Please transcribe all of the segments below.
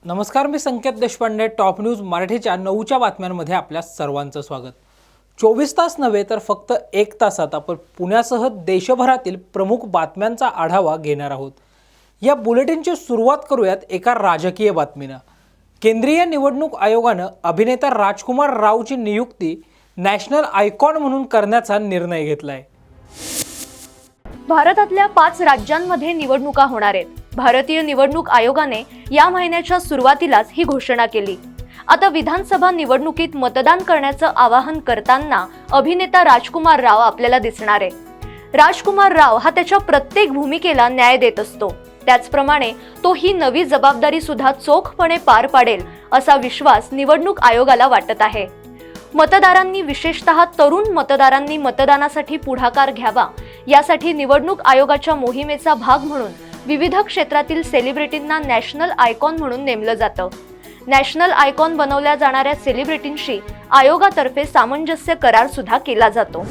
नमस्कार, मी संकेत Deshpande. Top news मराठीच्या 9च्या बातम्यांमध्ये आपल्या सर्वांचं स्वागत. 24 तास नव्हे तर फक्त 1 तासात आपण पुण्यासह देशभरातील प्रमुख बातम्यांचा आढावा घेणार आहोत. या बुलेटिनची सुरुवात करूयात एका राजकीय बातमीनं. केंद्रीय निवडणूक आयोगानं अभिनेता राजकुमार रावची नियुक्ती नॅशनल आयकॉन म्हणून करण्याचा निर्णय घेतलाय. भारतातल्या 5 राज्यांमध्ये निवडणुका होणार आहेत. भारतीय निवडणूक आयोगाने या महिन्याच्या सुरुवातीलाच ही घोषणा केली. आता विधानसभा निवडणुकीत मतदान करण्याचं आवाहन करताना अभिनेता राजकुमार राव आपल्याला दिसणार आहे. राजकुमार राव हा त्याच्या प्रत्येक भूमिकेला न्याय देत असतो. त्याचप्रमाणे तो ही नवी जबाबदारी सुद्धा चोखपणे पार पाडेल असा विश्वास निवडणूक आयोगाला वाटत आहे. मतदारांनी, विशेषतः तरुण मतदारांनी मतदानासाठी पुढाकार घ्यावा यासाठी निवडणूक आयोगाच्या मोहिमेचा भाग म्हणून विविध क्षेत्रातील सेलिब्रिटींना नॅशनल आयकॉन म्हणून नेमलं जातं. नॅशनल आयकॉन बनवल्या जाणाऱ्या सेलिब्रिटींशी आयोगातर्फे सामंजस्य करार सुद्धा केला जातो.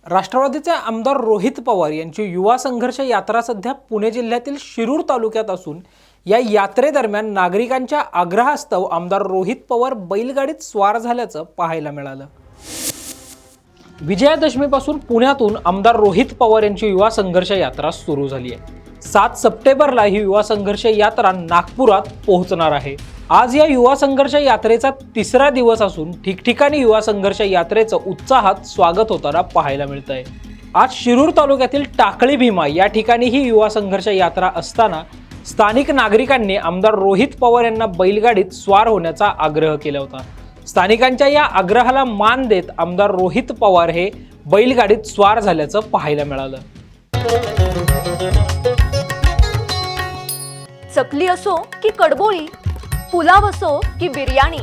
राष्ट्रवादीचे आमदार रोहित पवार यांची युवा संघर्ष यात्रा सध्या पुणे जिल्ह्यातील शिरूर तालुक्यात असून या यात्रेदरम्यान नागरिकांच्या आग्रहास्तव आमदार रोहित पवार बैलगाडीत स्वार झाल्याचं पाहायला मिळालं. विजयादशमीपासून पुण्यातून आमदार रोहित पवार यांची युवा संघर्ष यात्रा सुरू झाली आहे. 7 सप्टेंबरला ही युवा संघर्ष यात्रा नागपुरात पोहोचणार आहे. आज या युवा संघर्ष यात्रेचा 3रा दिवस असून ठिकठिकाणी युवा संघर्ष यात्रेचं उत्साहात स्वागत होताना पाहायला मिळत आहे. आज शिरूर तालुक्यातील टाकळी भीमा या ठिकाणी ही युवा संघर्ष यात्रा असताना स्थानिक नागरिकांनी आमदार रोहित पवार यांना बैलगाडीत स्वार होण्याचा आग्रह केला होता. स्थानिकांच्या या आग्रहाला मान देत आमदार रोहित पवार हे बैलगाडीत स्वार झाल्याचं पाहायला मिळालं. चकली असो की कडबोळी, पुलाव असो की बिर्याणी,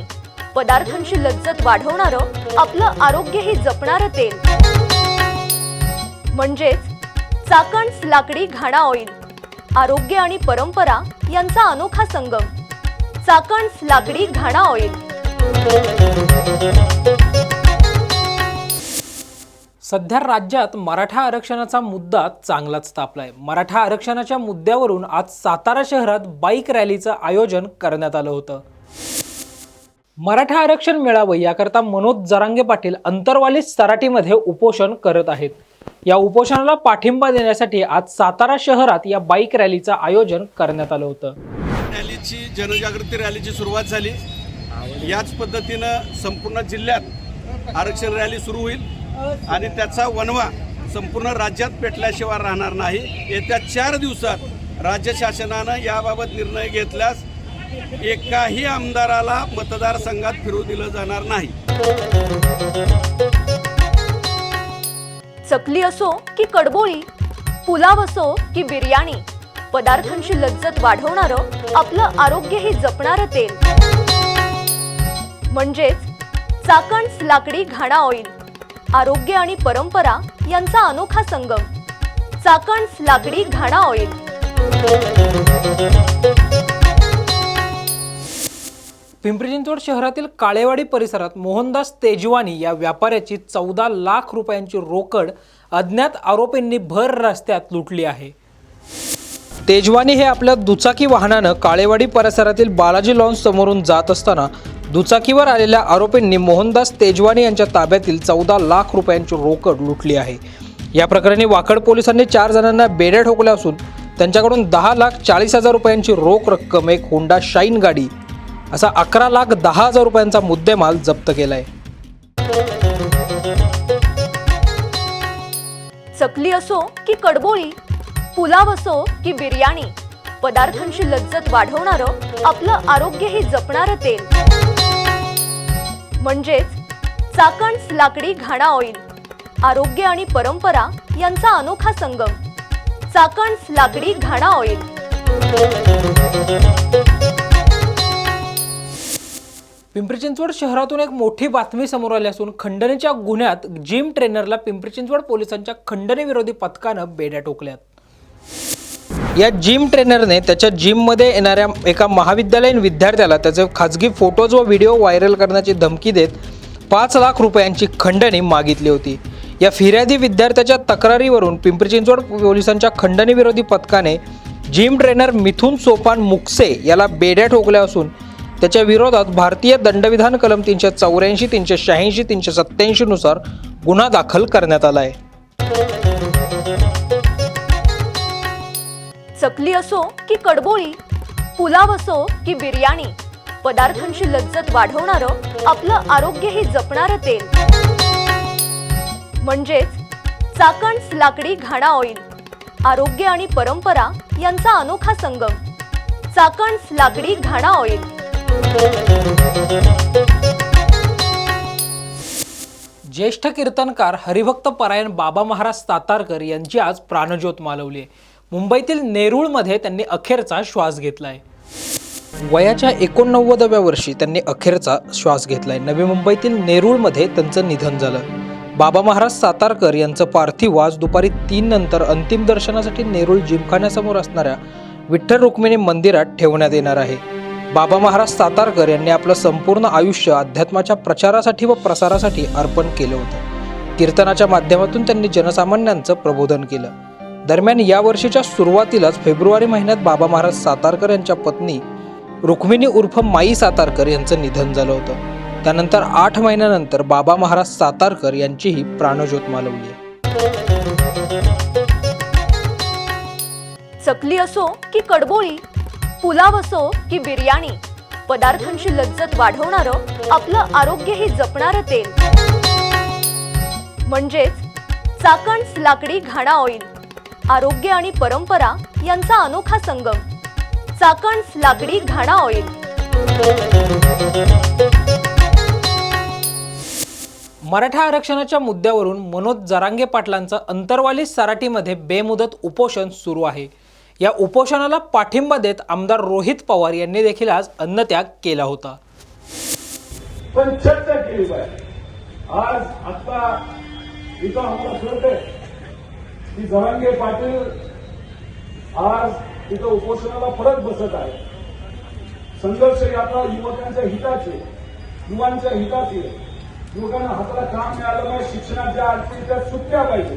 पदार्थांची लज्जत वाढवणारं, आपलं आरोग्यही जपणारं तेल म्हणजेच चाकण लाकडी घाणा ऑइल. आरोग्य आणि परंपरा यांचा अनोखा संगम. चाकण लाकडी घाणा ऑइल. सध्या राज्यात मराठा आरक्षणाचा मुद्दा चांगलाच तापलाय. मराठा आरक्षणाच्या मुद्द्यावरून आज सातारा शहरात बाईक रॅलीचं आयोजन करण्यात आलं होतं. मराठा आरक्षण मिळावं याकरता मनोज जरांगे पाटील अंतरवाली सराटीमध्ये उपोषण करत आहेत. या उपोषणाला पाठिंबा देण्यासाठी आज सातारा शहरात या बाईक रॅलीचं आयोजन करण्यात आलं होतं. रॅलीची, जनजागृती रॅलीची सुरुवात झाली. याच पद्धतीनं संपूर्ण जिल्ह्यात आरक्षण रॅली सुरू होईल आणि त्याचा वणवा संपूर्ण राज्यात पेटल्याशिवाय राहणार नाही. येत्या 4 दिवसात राज्य शासनानं याबाबत निर्णय घेतल्यास एकाही आमदाराला मतदारसंघात फिरू दिलं जाणार नाही. चकली असो की कडबोळी, पुलाव असो की बिर्याणी, पदार्थांची लज्जत वाढवणारं, आपलं आरोग्यही जपणारं तेल म्हणजेच चाकण लाकडी घाणा ऑइल. आरोग्य आणि परंपरा यांचा अनोखा संगम. चाकण लाकडी घाणा ऑइल. पिंपरी चिंचवड शहरातील काळेवाडी परिसरात मोहनदास तेजवानी या व्यापाऱ्याची 14 लाख रुपयांची रोकड अज्ञात आरोपींनी भर रस्त्यात लुटली आहे. तेजवानी हे आपल्या दुचाकी वाहनानं काळेवाडी परिसरातील बालाजी लॉन्स समोरून जात असताना दुचाकीवर आलेल्या आरोपींनी मोहनदास तेजवानी यांच्या ताब्यातील 14 लाख रुपयांची रोकड लुटली आहे. या प्रकरणी वाकड पोलिसांनी 4 जणांना बेड्या ठोकल्या असून त्यांच्याकडून 10,40,000 रुपयांची रोख रक्कम, एक होंडा शाईन गाडी असा 11,10,000 रुपयांचा मुद्देमाल जप्त केलाय. चकली असो की कडबोळी, पुलाव असो की बिर्याणी, पदार्थांची लज्जत वाढवणारं, आपलं आरोग्यही जपणारं तेल म्हणजेच चाकण लाकडी घाणा ऑइल. आरोग्य आणि परंपरा यांचा अनोखा संगम. चाकण लाकडी घाणा ऑइल. पिंपरी चिंचवड शहरातून एक मोठी बातमी समोर आली असून खंडणीच्या गुन्ह्यात जिम ट्रेनरला पिंपरी चिंचवड पोलिसांच्या खंडणी विरोधी पथकानं बेड्या ठोकल्यात. या जिम ट्रेनरने त्याच्या जिममध्ये येणाऱ्या एका महाविद्यालयीन विद्यार्थ्याला त्याचे खाजगी फोटोज व व्हिडिओ व्हायरल करण्याची धमकी देत 5 लाख रुपयांची खंडणी मागितली होती. या फिर्यादी विद्यार्थ्याच्या तक्रारीवरून पिंपरी चिंचवड पोलिसांच्या खंडणी विरोधी पथकाने जिम ट्रेनर मिथुन सोपान मुक्से याला बेड्या ठोकल्या असून त्याच्या विरोधात भारतीय दंडविधान कलम 384, 386, 387 नुसार गुन्हा दाखल करण्यात आला आहे. चकली असो की कडबोळी, पुलाव असो की बिर्याणी, पदार्थांची लज्जत वाढवणारं, आपलं आरोग्यही जपणारं तेल म्हणजेच चाकण's लाकडी घाणा ऑइल. आरोग्य आणि परंपरा यांचा अनोखा संगम. चाकण's लाकडी घाणा ऑइल. ज्येष्ठ कीर्तनकार हरिभक्त परायण बाबा महाराज सातारकर यांची आज प्राणज्योत मालवली आहे. मुंबईतील नेरूळमध्ये त्यांनी अखेरचा श्वास घेतलाय. वयाच्या 89व्या वर्षी त्यांनी अखेरचा श्वास घेतलाय. नवी मुंबईतील नेरूळमध्ये त्यांचं निधन झालं. बाबा महाराज सातारकर यांचं पार्थिव आज दुपारी 3 नंतर अंतिम दर्शनासाठी नेरूळ जिमखान्यासमोर असणाऱ्या विठ्ठल रुक्मिणी मंदिरात ठेवण्यात येणार आहे. बाबा महाराज सातारकर यांनी आपलं संपूर्ण आयुष्य अध्यात्माच्या प्रचारासाठी व प्रसारासाठी अर्पण केलं होतं. कीर्तनाच्या माध्यमातून त्यांनी जनसामान्यांचं प्रबोधन केलं. दरम्यान या वर्षीच्या सुरुवातीलाच फेब्रुवारी महिन्यात बाबा महाराज सातारकर यांच्या पत्नी रुक्मिणी उर्फ माई सातारकर यांचं निधन झालं होतं. त्यानंतर 8 महिन्यानंतर बाबा महाराज सातारकर यांचीही प्राणज्योत मालवली आहे. चकली असो की कडबोळी, पुलाव असो की बिर्याणी, पदार्थांची लज्जत वाढवणारं, आपलं आरोग्यही जपणारं तेल म्हणजेच चाकण's लाकडी घाणा ऑइल. आरोग्य आणि परंपरा यांचा अनोखा संगम. चाकण's लाकडी घाणा ऑइल. मराठा आरक्षणाच्या मुद्द्यावरून मनोज जरांगे पाटलांचं अंतरवाली सराटीमध्ये बेमुदत उपोषण सुरू आहे. या उपोषणाला पाठिंबा देत आमदार रोहित पवार यांनी देखील आज अन्नत्याग केला होता. पण चर्चा केली पाहिजे. आज आता इथं आम्हाला कळतंय की जरांगे पाटील आज इथं उपोषणाला परत बसत आहे. संघर्ष यात्रा युवकांच्या हिताची, युवांच्या हिताची. युवकांना हाताला काम मिळालं पाहिजे, शिक्षणाच्या अडचणी त्या सुटल्या पाहिजे.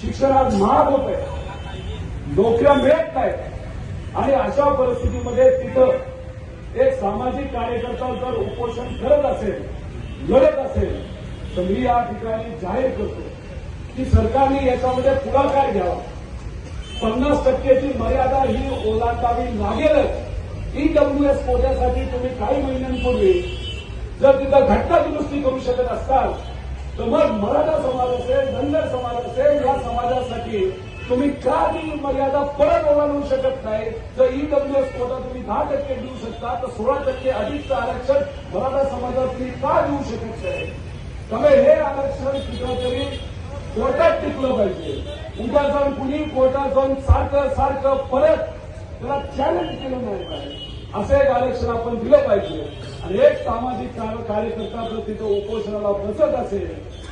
शिक्षण आज महाग होत आहे, नोकऱ्या मिळत नाहीत आणि अशा परिस्थितीमध्ये तिथं एक सामाजिक कार्यकर्ता जर उपोषण करत असेल, लढत असेल, तर मी या ठिकाणी जाहीर करतो की सरकारने याच्यामध्ये पुढाकार घ्यावा. 50% मर्यादा ही ओलांडावी लागेलच. ईडब्ल्यूएस कोट्यासाठी तुम्ही काही महिन्यांपूर्वी जर तिथं घटना दुरुस्ती करू शकत असाल तर मग मराठा समाज असेल, धनगर समाज असेल, या समाजासाठी तुम्ही का ती मर्यादा परत ओलांडू शकत नाही? जर ईडब्ल्यूएस कोटा तुम्ही 10% देऊ शकता तर 16% अधिकचं आरक्षण मराठा समाजाला तुम्ही का देऊ शकत नाही? त्यामुळे हे आरक्षण कुठेतरी कोर्टात टिकलं पाहिजे. उद्या जाऊन कुणी कोर्टात जाऊन सारखं परत त्याला चॅलेंज केलं नाही पाहिजे. असं एक आरक्षण आपण दिलं पाहिजे. आणि एक सामाजिक कार्यकर्ता जर तिथं उपोषणाला बसत असेल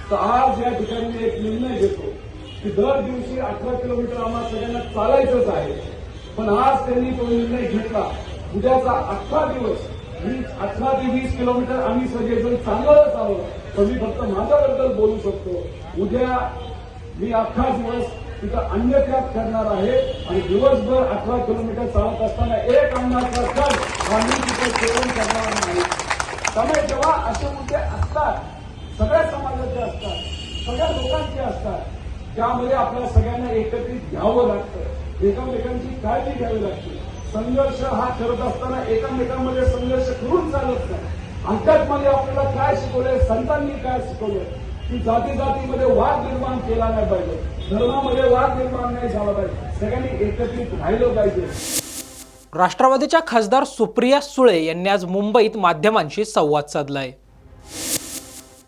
तर आज या ठिकाणी मी एक निर्णय घेतो की दर दिवशी 18 किलोमीटर आम्हाला सगळ्यांना चालायचंच आहे. पण आज त्यांनी तो निर्णय घेतला. उद्याचा 18 दिवस 18 ते 20 किलोमीटर आम्ही सगळेजण चालवतच आहोत. तर मी फक्त माझ्याबद्दल बोलू शकतो. उद्या मी अख्खा दिवस तिथं अन्नत्याग करणार आहे आणि दिवसभर 18 किलोमीटर चालत असताना एक अन्नाचा कण आम्ही तिथे सेवन करणार नाही. त्यामुळे जेव्हा असे मुद्दे असतात, सगळ्या समाजाचे असतात, सगळ्या लोकांचे असतात, त्यामध्ये आपल्या सगळ्यांना एकत्रित घ्यावं लागतं, एकमेकांची काळजी घ्यावी लागते. संघर्ष हा करत असताना एकमेकांमध्ये संघर्ष करून चालत नाही. अध्यात्माने आपल्याला काय शिकवलंय, संतांनी काय शिकवलंय की जाती जातीमध्ये वाद निर्माण केला नाही पाहिजे, धर्मामध्ये वाद निर्माण नाही झाला पाहिजे, सगळ्यांनी एकत्रित राहिलं पाहिजे. राष्ट्रवादीच्या खासदार सुप्रिया सुळे यांनी आज मुंबईत माध्यमांशी संवाद साधलाय.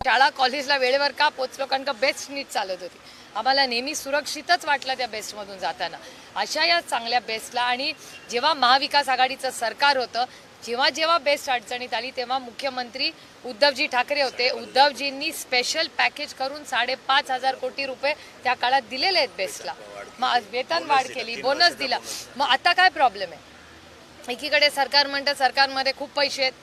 शाळा कॉलेजला वेळेवर का पोचलो? कारण का बेस्ट नीट चालत होती. आम्हाला नेहमी सुरक्षितच वाटलं त्या बेस्टमधून जाताना. अशा या चांगल्या बेस्टला आणि जेव्हा महाविकास आघाडीचं सरकार होतं, जेव्हा बेस्ट अडचणीत आली तेव्हा मुख्यमंत्री उद्धवजी ठाकरे होते. उद्धवजींनी स्पेशल पॅकेज करून 5,500 कोटी रुपये त्या काळात दिलेले आहेत बेस्टला. मग वेतन वाढ केली, बोनस दिला. मग आता काय प्रॉब्लेम आहे? एकीकडे सरकार म्हणतं सरकारमध्ये खूप पैसे आहेत,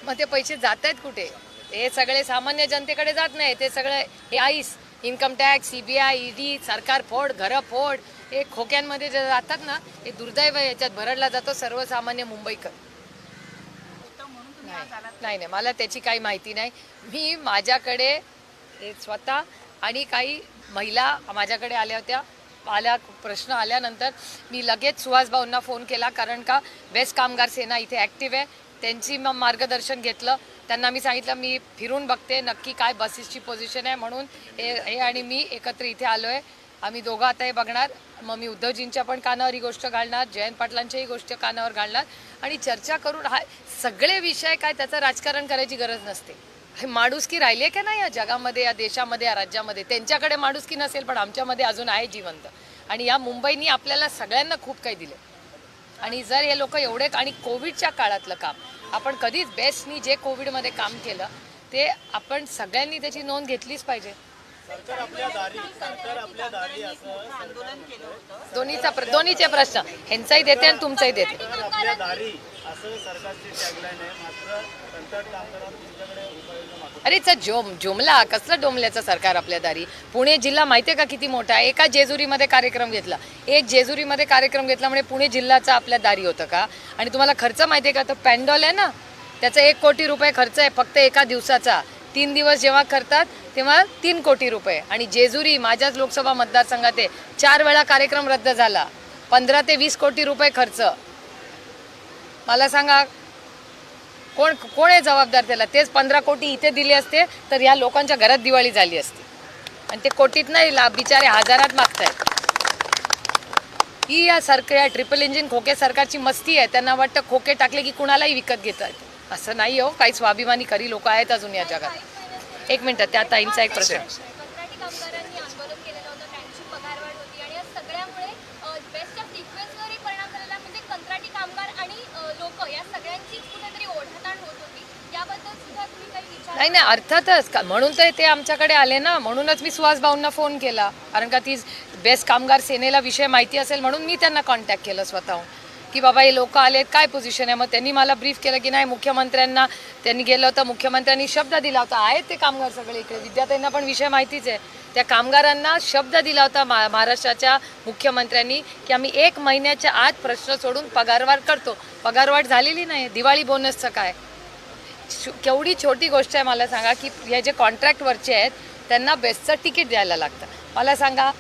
मग ते पैसे जात आहेत कुठे? हे सगळे सामान्य जनतेकडे जात नाही. ते सगळं हे ice income tax, CBI, ED, सरकार फोड, घरं फोड, हे खोक्यांमध्ये जे जातात ना, हे दुर्दैव आहे. याच्यात भरडला जातो सर्वसामान्य मुंबईकर. नाही, मला त्याची काही माहिती नाही. मी माझ्याकडे हे स्वतः आणि काही महिला माझ्याकडे आल्या होत्या. प्रश्न आल्यानंतर मी लगेच सुहास भाऊंना फोन केला, कारण का बेस्ट कामगार सेना इथे ॲक्टिव्ह आहे. त्यांची मग मार्गदर्शन घेतलं. त्यांना मी सांगितलं मी फिरून बघते नक्की काय बसेसची पोझिशन आहे, म्हणून हे आणि मी एकत्र इथे आलो आहे. आम्ही दोघं आता हे बघणार. मग मी उद्धवजींच्या पण कानावर ही गोष्ट घालणार, जयंत पाटलांच्याही गोष्ट कानावर घालणार आणि चर्चा करून हा सगळे विषय काय त्याचं राजकारण करायची गरज नसते. हे माणुसकी राहिली आहे का नाही या जगामध्ये, या देशामध्ये, या राज्यामध्ये? त्यांच्याकडे माणुसकी नसेल पण आमच्यामध्ये अजून आहे जिवंत. आणि या मुंबईनी आपल्याला सगळ्यांना खूप काही दिलं. आणि जर हे लोक एवढे, आणि कोविडच्या काळातलं काम आपण कधीच बेस्टनी जे कोविडमध्ये काम केलं ते आपण सगळ्यांनी त्याची नोंद घेतलीच पाहिजे. दोन्हीचे प्रश्न ह्यांचाही देते आणि तुमचाही देते. अरे जुमला कसलं डोमल्याचं सरकार आपल्या दारी. पुणे जिल्हा माहितीये का किती मोठा आहे? एका जेजुरीमध्ये कार्यक्रम घेतला, म्हणजे पुणे जिल्ह्याचा आपल्या दारी होतं का? आणि तुम्हाला खर्च माहितीये का? तर पॅन्डॉल आहे ना, त्याचा 1 कोटी रुपये खर्च आहे फक्त एका दिवसाचा. 3 दिवस जेव्हा करतात तेव्हा 3 कोटी रुपये. आणि जेजुरी माझ्याच लोकसभा मतदारसंघात आहे, 4 वेळा कार्यक्रम रद्द झाला, 15 ते 20 कोटी रुपये खर्च. मला सांगा कोण आहे जबाबदार त्याला? तेच 15 कोटी इथे दिले असते तर या लोकांच्या घरात दिवाळी झाली असती. आणि ते कोटीत नाही, बिचारे हजारात मागतायत. ही या ट्रिपल इंजिन खोके सरकारची मस्ती आहे. त्यांना वाटतं खोके टाकले की कुणालाही विकत घेतात. असं नाही हो, काही स्वाभिमानी खरी लोक आहेत अजून या जगात. एक मिनिट, त्या ताईंचा एक प्रश्न. कंत्राटी कामगारांनी आंदोलन केलेलं होतं, त्यांची पगारवाढ होती आणि या सगळ्यामुळे बेस्टच्या फ्रिक्वेन्सीवरही परिणाम झालेला. म्हणजे कंत्राटी कामगार आणि लोक या सगळ्यांची कुठेतरी ओढाताण होत होती. याबद्दल सुद्धा तुम्ही काही विचार? नाही, अर्थातच म्हणून तर ते आमच्याकडे आले ना. म्हणूनच मी सुहास भाऊंना फोन केला, कारण का ती बेस्ट कामगार सेनेला विषय माहिती असेल म्हणून मी त्यांना कॉन्टॅक्ट केलं स्वतःहून की बाबा हे लोक आलेत, काय पोझिशन आहे. मग त्यांनी मला ब्रीफ केलं की नाही, मुख्यमंत्र्यांना त्यांनी गेलं होतं, मुख्यमंत्र्यांनी शब्द दिला होता. आहेत ते कामगार सगळे इकडे, विद्यार्थ्यांना पण विषय माहितीच आहे. त्या कामगारांना शब्द दिला होता महाराष्ट्राच्या मुख्यमंत्र्यांनी की आम्ही 1 महिन्याच्या आत प्रश्न सोडून पगारवाढ करतो. पगारवाढ झालेली नाही. दिवाळी बोनसचं काय? केवढी छोटी गोष्ट आहे. मला सांगा की हे जे कॉन्ट्रॅक्टवरचे आहेत त्यांना बेस्टचं तिकीट द्यायला लागतं. मला सांगा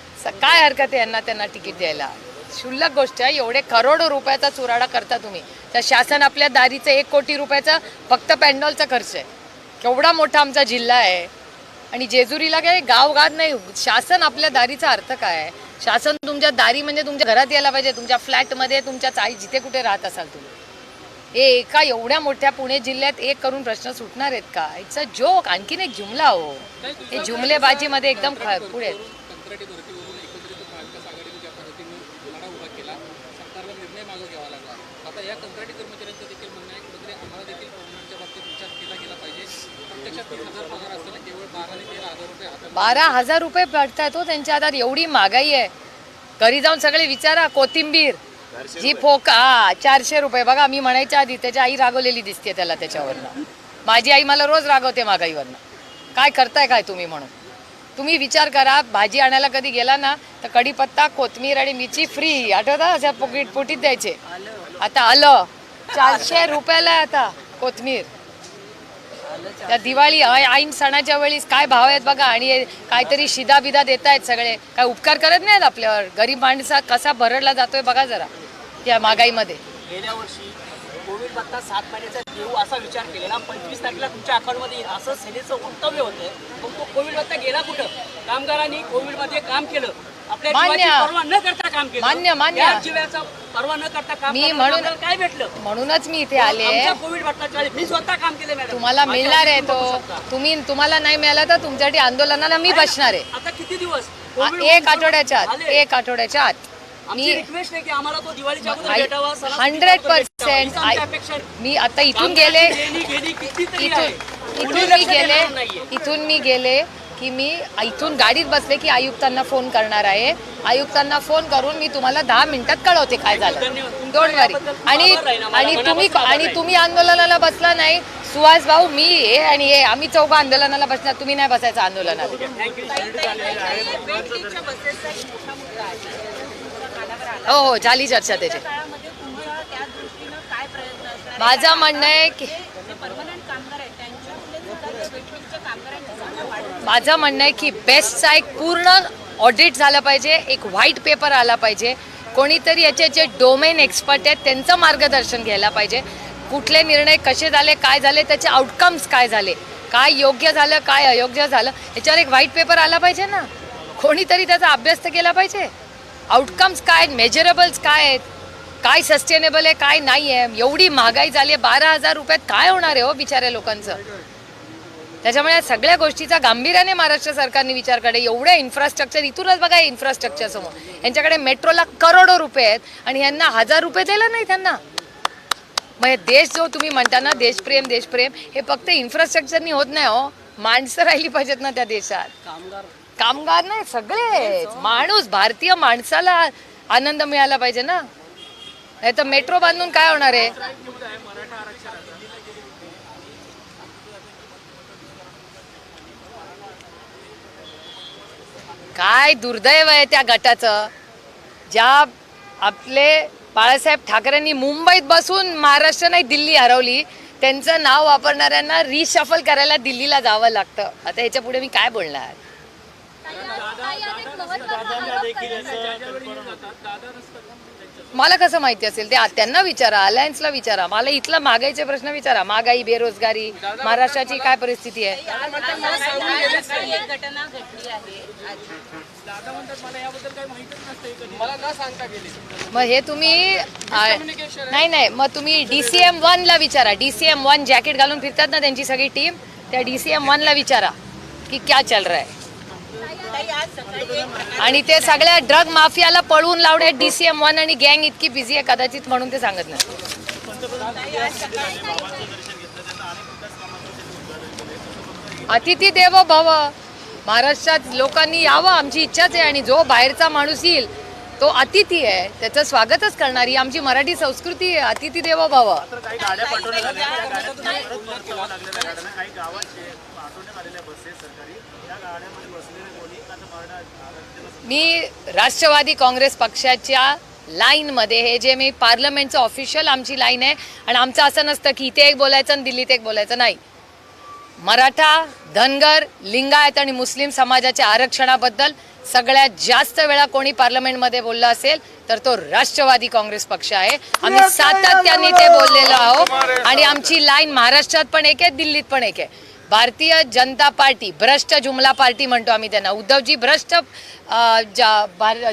काय हरकत आहे यांना त्यांना तिकीट द्यायला? क्षुल्लक गोष्ट आहे. एवढे करोडो रुपयाचा चुराडा करता तुम्ही. तर शासन आपल्या दारीचं 1 कोटी रुपयाचा फक्त पॅन्डॉलचा खर्च आहे. केवढा मोठा आमचा जिल्हा आहे आणि जेजुरीला काय गावगात नाही. शासन आपल्या दारीचा अर्थ काय आहे? शासन तुमच्या दारी म्हणजे तुमच्या घरात यायला पाहिजे, तुमच्या फ्लॅटमध्ये, तुमच्या चाळी, जिथे कुठे राहत असाल तुम्ही. हे एका एवढ्या मोठ्या पुणे जिल्ह्यात एक करून प्रश्न सुटणार आहेत का? It's a joke. आणखीन एक जुमला हो. हे जुमलेबाजीमध्ये एकदम पुढे. कंत्राटी भरतीवरून एकत्रित महाविकास आघाडीने ज्या पद्धतीने लढा उभा केला, सरकारला निर्णय मागे घ्यावा लागला. आता या कंत्राटी कर्मचाऱ्यांचं देखील म्हणणं आहे कुठेतरी आम्हाला देखील परमनंटच्या बाबतीत विचार केला गेला पाहिजे. प्रत्यक्षात 3,000 पगार असताना केवळ 12 आणि 13,000 रुपये हातात. 12,000 रुपये पडतायत हो त्यांच्या हातात. एवढी महागाई आहे. घरी जाऊन सगळे विचारा. कोथिंबीर जी 400 रुपये. बघा मी म्हणायच्या आधी त्याची आई रागवलेली दिसते त्याला त्याच्यावरनं. माझी आई मला रोज रागवते महागाईवरनं. काय करताय काय तुम्ही म्हणून. तुम्ही विचार करा, भाजी आणायला कधी गेला ना तर कढीपत्ता, कोथिंबीर आणि मिरची फ्री. आठवता अशा पोटीत द्यायचे. आता आलं 400 रुपयाला आहे आता कोथिंबीर. त्या दिवाळी ऐन सणाच्या वेळीस काय भाव आहेत बघा. आणि काहीतरी शिदा बिदा देत आहेत सगळे. काय उपकार करत नाहीत आपल्यावर. गरीब माणसा कसा भरडला जातोय बघा जरा या महागाईमध्ये. गेल्या वर्षी कोविड भत्ता 7 महिन्याचा देऊ असा विचार केलेला. 25 तारखेला तुमच्या अकाउंटमध्ये येईल असं सेनेचं वक्तव्य होतं. पण तो कोविड भत्ता गेला कुठं? कामगारांनी कोविडमध्ये काम केलं, आपल्या जीवाची पर्वा न करता काम केलं. मान्य. या जीवाचा पर्वा न करता काम मी म्हणून काय भेटलं? म्हणूनच मी इथे आले. आमच्या कोविड भत्ताच्या वेळी मी स्वतः काम केलं मॅडम. तुम्हाला मिळणार आहे तो. तुम्हाला नाही मिळाला तर तुमच्यासाठी आंदोलनाला मी बसणार आहे. आता किती दिवस? 1 आठवड्याच्या आत. मी रिक्वेस्ट आहे की आम्हाला तो दिवाळीच्या अगोदर भेटावा. 100%. मी आता इथून मी गेले की मी इथून गाडीत बसले की आयुक्तांना फोन करणार आहे. आयुक्तांना फोन करून मी तुम्हाला 10 मिनिटात कळवते काय झालं. डोंट वरी. आणि तुम्ही आंदोलनाला बसला नाही. सुहास भाऊ, मी हे आणि हे आम्ही चौघं आंदोलनाला बसणार. तुम्ही नाही बसायचं आंदोलनात. हो, झाली चर्चा त्याची. माझं म्हणणं आहे की बेस्टचा एक पूर्ण ऑडिट झालं पाहिजे. एक व्हाईट पेपर आला पाहिजे. कोणीतरी याचे जे डोमेन एक्सपर्ट आहेत त्यांचं मार्गदर्शन घ्यायला पाहिजे. कुठले निर्णय कसे झाले, काय झाले, त्याचे आउटकम्स काय झाले, काय योग्य झालं, काय अयोग्य झालं, याच्यावर एक व्हाईट पेपर आला पाहिजे ना. कोणीतरी त्याचा अभ्यास तर केला पाहिजे. आउटकम्स काय आहेत, मेजरेबल्स काय आहेत, काय सस्टेनेबल आहे, काय नाही आहे. एवढी महागाई झाली आहे, 12,000 रुपयात काय होणार आहे हो बिचाऱ्या लोकांचं. त्याच्यामुळे या सगळ्या गोष्टीचा गांभीर्याने महाराष्ट्र सरकारने विचार करे. एवढं इन्फ्रास्ट्रक्चर, इथूनच बघा इन्फ्रास्ट्रक्चर समोर, यांच्याकडे मेट्रोला करोडो रुपये आहेत आणि यांना 1000 रुपये द्यायला नाही त्यांना. मग हे देश जो तुम्ही म्हणता ना, देशप्रेम देशप्रेम, हे फक्त इन्फ्रास्ट्रक्चरनी होत नाही हो. माणसं राहिली पाहिजेत ना त्या देशात. कामगार नाही, सगळेच माणूस, भारतीय माणसाला आनंद मिळाला पाहिजे ना. नाही तर मेट्रो बांधून काय होणार आहे. काय दुर्दैव आहे त्या गटाचं. ज्या आपले बाळासाहेब ठाकरेंनी मुंबईत बसून महाराष्ट्र नाही दिल्ली हरवली, त्यांचं नाव वापरणाऱ्यांना रिशफल करायला दिल्लीला जावं लागतं. आता ह्याच्या पुढे मी काय बोलणार. मला कसं माहिती असेल ते त्यांना विचारा, अलायन्सला विचारा. मला इथला महागाईचे प्रश्न विचारा. महागाई, बेरोजगारी, महाराष्ट्राची काय परिस्थिती आहे. मग हे तुम्ही नाही मग तुम्ही DCM 1 ला विचारा. DCM 1 जॅकेट घालून फिरतात ना त्यांची सगळी टीम, त्या DCM 1 ला विचारा की क्या चल रहा है. आणि ते सगळ्या ड्रग माफियाला पळवून लावण्यात DCM 1 आणि गँग इतकी बिझी आहे कदाचित म्हणून ते सांगत नाही. अतिथी देवो भव. महाराष्ट्रात लोकांनी यावं, आमची इच्छाच आहे. आणि जो बाहेरचा माणूस येईल तो अतिथी आहे, त्याचं स्वागतच करणारी आमची मराठी संस्कृती आहे. अतिथी देवो भव. मी राष्ट्रवादी काँग्रेस पक्षाच्या लाईनमध्ये, हे जे मी पार्लमेंटचं ऑफिशियल आमची लाईन आहे. आणि आमचं असं नसतं की इथे एक बोलायचं आणि दिल्लीत एक बोलायचं, नाही. मराठा, धनगर, लिंगायत आणि मुस्लिम समाजाच्या आरक्षणाबद्दल सगळ्यात जास्त वेळा कोणी पार्लमेंटमध्ये बोलला असेल तर तो राष्ट्रवादी काँग्रेस पक्ष आहे. आम्ही सातत्याने ते बोललेलो आहोत. आणि आमची लाईन महाराष्ट्रात पण एक आहे, दिल्लीत पण एक आहे. भारतीय जनता पार्टी, भ्रष्ट जुमला पार्टी म्हणतो आम्ही त्यांना. उद्धवजी भ्रष्ट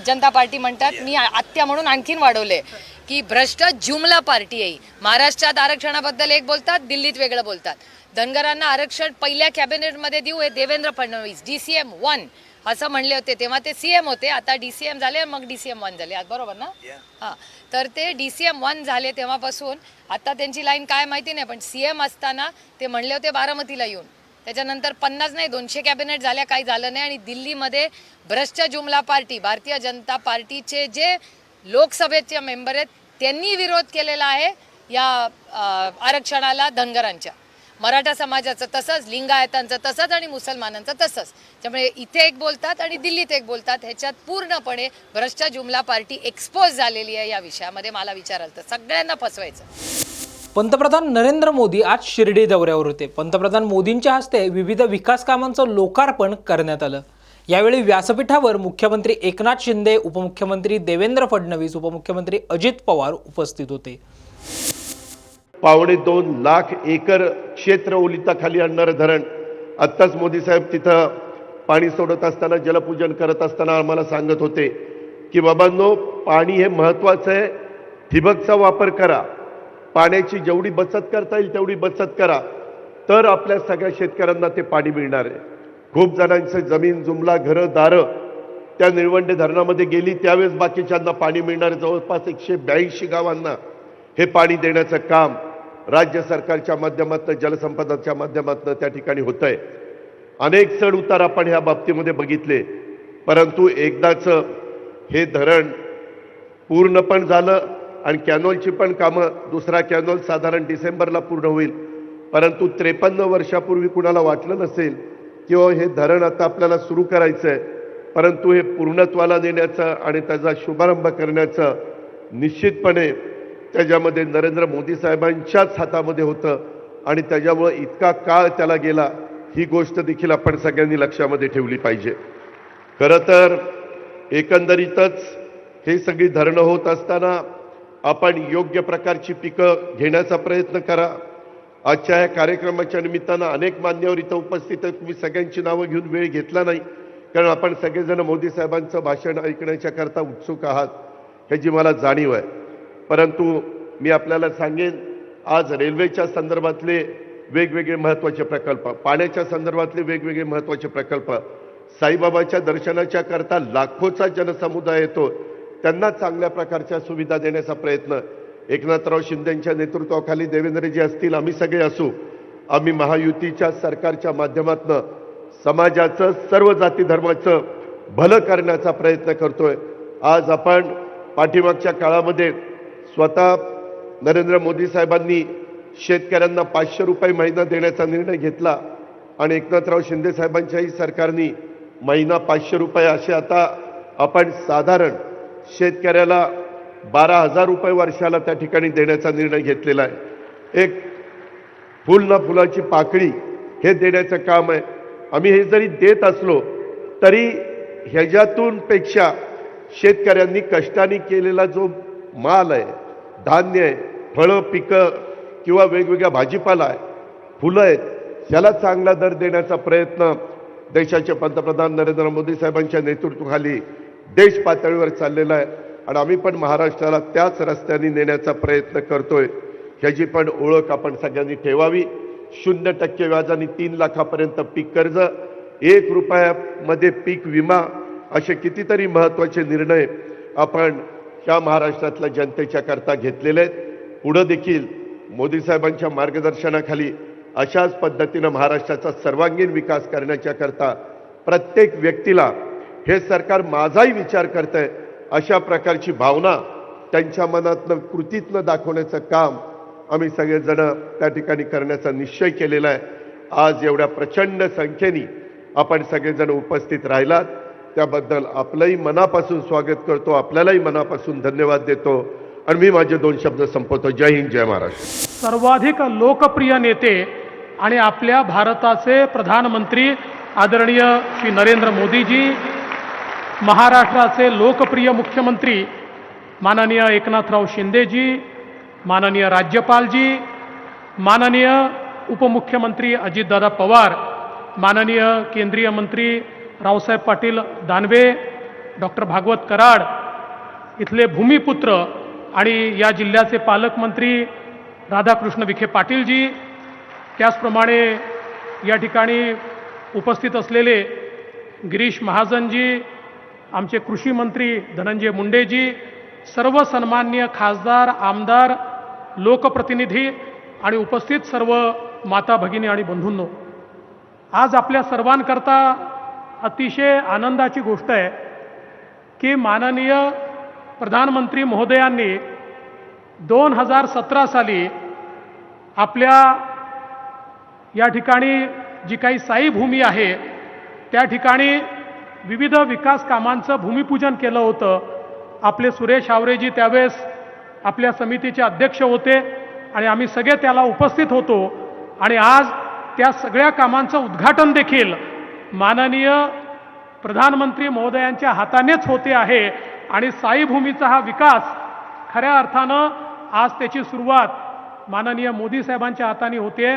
जनता पार्टी म्हणतात. मी आत्या म्हणून आणखीन वाढवले की भ्रष्ट जुमला पार्टी आहे. महाराष्ट्रात आरक्षणाबद्दल एक बोलतात, दिल्लीत वेगळं बोलतात. धनगरांना आरक्षण पहिल्या कॅबिनेटमध्ये देऊ हे देवेंद्र फडणवीस DCM 1 असं म्हणले होते. तेव्हा ते CM होते. आता DCM झाले, मग DCM 1 झाले. बरोबर ना. हां, तर ते DCM 1 झाले तेव्हापासून आता त्यांची लाईन काय माहिती नाही, पण CM असताना ते म्हणले होते बारामतीला येऊन. त्याच्यानंतर 50 नाही 200 कॅबिनेट झाल्या, काही झालं नाही. आणि दिल्लीमध्ये भ्रष्ट जुमला पार्टी, भारतीय जनता पार्टीचे जे लोकसभेचे मेंबर आहेत त्यांनी विरोध केलेला आहे या आरक्षणाला. धनगरांच्या, मराठा समाजाचं तसंच, लिंगायतांचं तसंच आणि मुसलमानांचं तसंच. त्यामुळे इथे एक बोलतात आणि दिल्लीत एक बोलतात. ह्याच्यात पूर्णपणे भ्रष्ट जुमला पार्टी एक्सपोज झालेली आहे. या विषयामध्ये मला विचाराल तर सगळ्यांना फसवायचं. पंतप्रधान नरेंद्र मोदी आज शिर्डी दौऱ्यावर होते. पंतप्रधान मोदींच्या हस्ते विविध विकास कामांचं लोकार्पण करण्यात आलं. यावेळी व्यासपीठावर मुख्यमंत्री एकनाथ शिंदे, उपमुख्यमंत्री देवेंद्र फडणवीस, उपमुख्यमंत्री अजित पवार उपस्थित होते. 2.25 लाख एकर क्षेत्र ओलिताखाली आणणारं धरण. आत्ताच मोदी साहेब तिथं पाणी सोडत असताना, जलपूजन करत असताना आम्हाला सांगत होते की बाबांनो, पाणी हे महत्त्वाचं आहे. ठिबकचा वापर करा, पाण्याची जेवढी बचत करता येईल तेवढी बचत करा, तर आपल्या सगळ्या शेतकऱ्यांना ते पाणी मिळणार आहे. खूप जणांचं जमीन जुमला, घरं दारं त्या निळवंडे धरणामध्ये गेली. त्यावेळेस बाकीच्यांना पाणी मिळणार. जवळपास 182 गावांना हे पाणी देण्याचं काम राज्य सरकारच्या माध्यमातून, जलसंपदाच्या माध्यमातून त्या ठिकाणी होत आहे. अनेक चढ उतार आपण ह्या बाबतीमध्ये बघितले, परंतु एकदाच हे धरण पूर्ण पण झालं आणि कॅनॉलची पण कामं, दुसरा कॅनॉल साधारण डिसेंबरला पूर्ण होईल. परंतु 53 वर्षापूर्वी कुणाला वाटलं नसेल किंवा हे धरण आता आपल्याला सुरू करायचं आहे, परंतु हे पूर्णत्वाला नेण्याचं आणि त्याचा शुभारंभ करण्याचं निश्चितपणे त्याच्यामध्ये नरेंद्र मोदी साहेबांच्याच हातामध्ये होतं आणि त्याच्यामुळं इतका काळ त्याला गेला, ही गोष्ट देखील आपण सगळ्यांनी लक्षामध्ये ठेवली पाहिजे. खरं तर एकंदरीतच हे सगळी धरणं होत असताना आपण योग्य प्रकारची पिकं घेण्याचा प्रयत्न करा. आजच्या या कार्यक्रमाच्या निमित्तानं अनेक मान्यवर इथं उपस्थित आहेत. मी सगळ्यांची नावं घेऊन वेळ घेतला नाही, कारण आपण सगळेजण मोदी साहेबांचं भाषण ऐकण्याच्या करता उत्सुक आहात ह्याची मला जाणीव आहे. परंतु मी आपल्याला सांगेन, आज रेल्वेच्या संदर्भातले वेगवेगळे महत्त्वाचे प्रकल्प, पाण्याच्या संदर्भातले वेगवेगळे महत्त्वाचे प्रकल्प, साईबाबाच्या दर्शनाच्या करता लाखोचा जनसमुदाय येतो, त्यांना चांगल्या प्रकारच्या सुविधा देण्याचा प्रयत्न एकनाथराव शिंदेंच्या नेतृत्वाखाली देवेंद्रजी असतील, आम्ही सगळे असू, आम्ही महायुतीच्या सरकारच्या माध्यमातून समाजाचं, सर्व जाती धर्माचं भलं करण्याचा प्रयत्न करतोय. आज आपण पाठीमागच्या काळामध्ये स्वतः नरेंद्र मोदी साहेबांनी शेतकऱ्यांना 500 रुपये महिना देण्याचा निर्णय घेतला आणि एकनाथराव शिंदे साहेबांच्याही सरकारने महिना 500 रुपये असे आता आपण साधारण शेतकऱ्याला 12,000 रुपये वर्षाला त्या ठिकाणी देण्याचा निर्णय घेतलेला आहे. एक फुल ना फुलाची पाकळी हे देण्याचं काम आहे. आम्ही हे जरी देत असलो तरी ह्याच्यातून पेक्षा शेतकऱ्यांनी कष्टाने केलेला जो माल आहे, धान्य आहे, फळं, पिकं किंवा वेगवेगळ्या भाजीपाला आहे, फुलं आहेत, ह्याला चांगला दर देण्याचा प्रयत्न देशाचे पंतप्रधान नरेंद्र मोदी साहेबांच्या नेतृत्वाखाली देश पातळीवर चाललेला आहे आणि आम्ही पण महाराष्ट्राला त्याच रस्त्याने नेण्याचा प्रयत्न करतोय. ह्याची पण ओळख आपण सगळ्यांनी ठेवावी. 0% व्याजाने 3 लाखापर्यंत पीक कर्ज, 1 रुपयामध्ये पीक विमा, असे कितीतरी महत्त्वाचे निर्णय आपण ह्या महाराष्ट्रातल्या जनतेच्या करता घेतलेले आहेत. पुढं देखील मोदी साहेबांच्या मार्गदर्शनाखाली अशाच पद्धतीनं महाराष्ट्राचा सर्वांगीण विकास करण्याच्या करता प्रत्येक व्यक्तीला हे सरकार माझाही विचार करतंय अशा प्रकारची भावना त्यांच्या मनातनं, कृतीतनं दाखवण्याचं काम आम्ही सगळेजण त्या ठिकाणी करण्याचा निश्चय केलेला आहे. आज एवढ्या प्रचंड संख्येने आपण सगळेजण उपस्थित राहिलात त्याबद्दल आपलंही मनापासून स्वागत करतो, आपल्यालाही मनापासून धन्यवाद देतो आणि मी माझे 2 शब्द संपवतो. जय हिंद, जय महाराष्ट्र. सर्वाधिक लोकप्रिय नेते आणि आपल्या भारताचे प्रधानमंत्री आदरणीय श्री नरेंद्र मोदीजी, महाराष्ट्राचे लोकप्रिय मुख्यमंत्री माननीय एकनाथराव शिंदेजी, माननीय राज्यपालजी, माननीय उपमुख्यमंत्री अजितदादा पवार, माननीय केंद्रीय मंत्री रावसाहेब पाटील दानवे, डॉक्टर भागवत कराड, इथले भूमिपुत्र आणि या जिल्ह्याचे पालकमंत्री राधाकृष्ण विखे पाटीलजी, त्याचप्रमाणे या ठिकाणी उपस्थित असलेले गिरीश महाजनजी, आमचे कृषी मंत्री धनंजय मुंडेजी, सर्व सन्माननीय खासदार, आमदार, लोकप्रतिनिधी आणि उपस्थित सर्व माता भगिनी आणि बंधूंनो, आज आपल्या सर्वांकरता अतिशय आनंदाची गोष्ट आहे की माननीय प्रधानमंत्री महोदयांनी 2017 साली आपल्या या ठिकाणी जी काही साई भूमी आहे त्या ठिकाणी विविध विकास कामांचं भूमिपूजन केलं होतं. आपले सुरेश हावरेजी त्यावेळेस आपल्या समितीचे अध्यक्ष होते आणि आम्ही सगळे त्याला उपस्थित होतो आणि आज त्या सगळ्या कामांचं उद्घाटन देखील माननीय प्रधानमंत्री महोदयांच्या हातानेच होते आहे आणि साई भूमीचा हा विकास खऱ्या अर्थानं आज त्याची सुरुवात माननीय मोदी साहेबांच्या हाताने होते.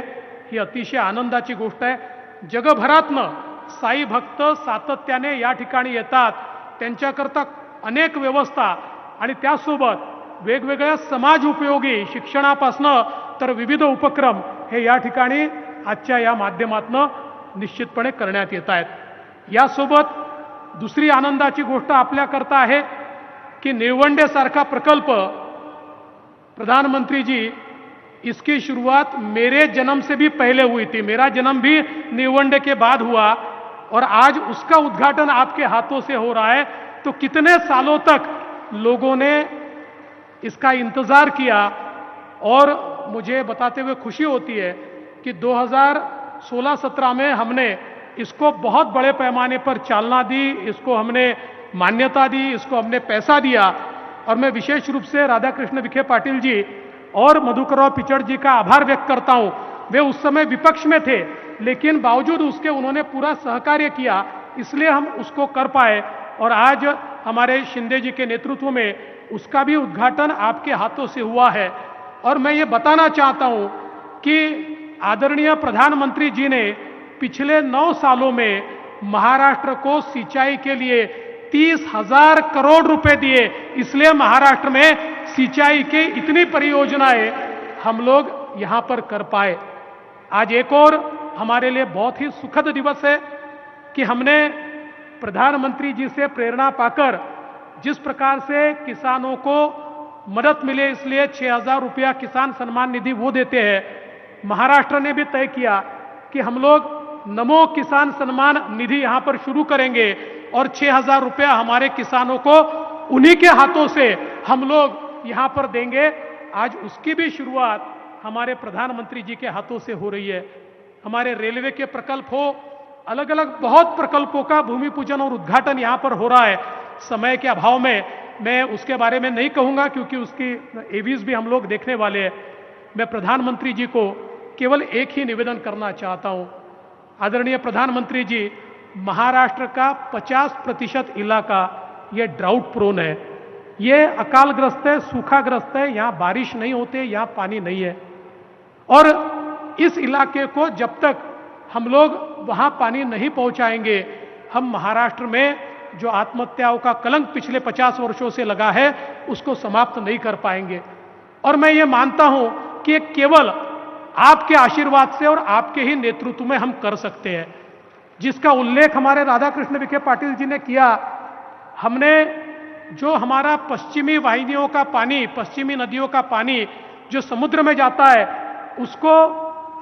ही अतिशय आनंदाची गोष्ट आहे. जगभरातनं साई भक्त सातत्याने या ठिकाणी येतात, त्यांच्याकरता अनेक व्यवस्था आणि त्यासोबत वेगवेगळ्या समाज उपयोगी शिक्षणापासनं तर विविध उपक्रम हे या ठिकाणी आजच्या या माध्यमातनं निश्चितपणे करण्यात येत आहेत. यासोबत दुसरी आनंदाची गोष्ट आपल्याकरता आहे की निळवंडेसारखा प्रकल्प प्रधानमंत्रीजी इसकी शुरुआत मेरे जन्म से भी पहले हुई थी। मेरा जन्म भी निवंडे के बाद हुआ और आज उसका उद्घाटन आपके हाथों से हो रहा है। तो कितने सालों तक लोगों ने इसका इंतजार किया और मुझे बताते हुए खुशी होती है कि 2016-17 में हमने इसको बहुत बड़े पैमाने पर चालना दी, इसको हमने मान्यता दी, इसको हमने पैसा दिया। और मैं विशेष रूप से राधाकृष्ण विखे पाटिल जी और मधुकरराव पिचड़ जी का आभार व्यक्त करता हूं। वे उस समय विपक्ष में थे, लेकिन बावजूद उसके उन्होंने पूरा सहकार्य किया, इसलिए हम उसको कर पाए। और आज हमारे शिंदे जी के नेतृत्व में उसका भी उद्घाटन आपके हाथों से हुआ है। और मैं ये बताना चाहता हूं कि आदरणीय प्रधानमंत्री जी ने पिछले 9 सालों में महाराष्ट्र को सिंचाई के लिए 30,000 करोड़ रुपए दिए। इसलिए महाराष्ट्र में सिंचाई की इतनी परियोजनाएं हम लोग यहां पर कर पाए। आज एक और हमारे लिए बहुत ही सुखद दिवस है कि हमने प्रधानमंत्री जी से प्रेरणा पाकर जिस प्रकार से किसानों को मदद मिले, इसलिए 6,000 रुपया किसान सम्मान निधि वो देते हैं। महाराष्ट्र ने भी तय किया कि हम लोग नमो किसान सम्मान निधि यहां पर शुरू करेंगे और 6,000 रुपया हमारे किसानों को उन्हीं के हाथों से हम लोग यहां पर देंगे। आज उसकी भी शुरुआत हमारे प्रधानमंत्री जी के हाथों से हो रही है। हमारे रेलवे के प्रकल्प हो, अलग अलग बहुत प्रकल्पों का भूमि पूजन और उद्घाटन यहां पर हो रहा है। समय के अभाव में मैं उसके बारे में नहीं कहूंगा क्योंकि उसकी एवीज भी हम लोग देखने वाले हैं। मैं प्रधानमंत्री जी को केवल एक ही निवेदन करना चाहता हूं। आदरणीय प्रधानमंत्री जी, महाराष्ट्र का 50% इलाका ये ड्राउट प्रोन है, ये अकालग्रस्त है, सूखाग्रस्त है, यहां बारिश नहीं होते, यहां पानी नहीं है। और इस इलाके को जब तक हम लोग वहां पानी नहीं पहुंचाएंगे, हम महाराष्ट्र में जो आत्महत्याओं का कलंक पिछले 50 वर्षों से लगा है उसको समाप्त नहीं कर पाएंगे। और मैं ये मानता हूं कि केवल आपके आशीर्वाद से और आपके ही नेतृत्व में हम कर सकते हैं, जिसका उल्लेख हमारे राधाकृष्ण विखे पाटिल जी ने किया। हमने जो हमारा पश्चिमी वाहिनियों का पानी, पश्चिमी नदियों का पानी जो समुद्र में जाता है, उसको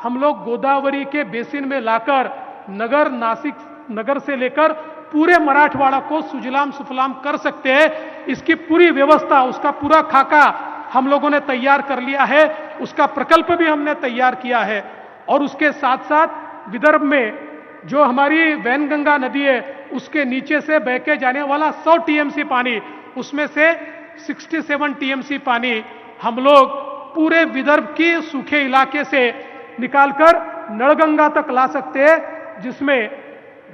हम लोग गोदावरी के बेसिन में लाकर नगर, नासिक नगर से लेकर पूरे मराठवाड़ा को सुजलाम सुफलाम कर सकते हैं। इसकी पूरी व्यवस्था, उसका पूरा खाका हम लोगों ने तैयार कर लिया है, उसका प्रकल्प भी हमने तैयार किया है। और उसके साथ साथ विदर्भ में जो हमारी वैनगंगा नदी है, उसके नीचे से बह के जाने वाला 100 टीएमसी पानी, उसमें से 67 टीएमसी पानी हम लोग पूरे विदर्भ की सूखे इलाके से निकालकर नळगंगा तक ला सकते हैं, जिसमें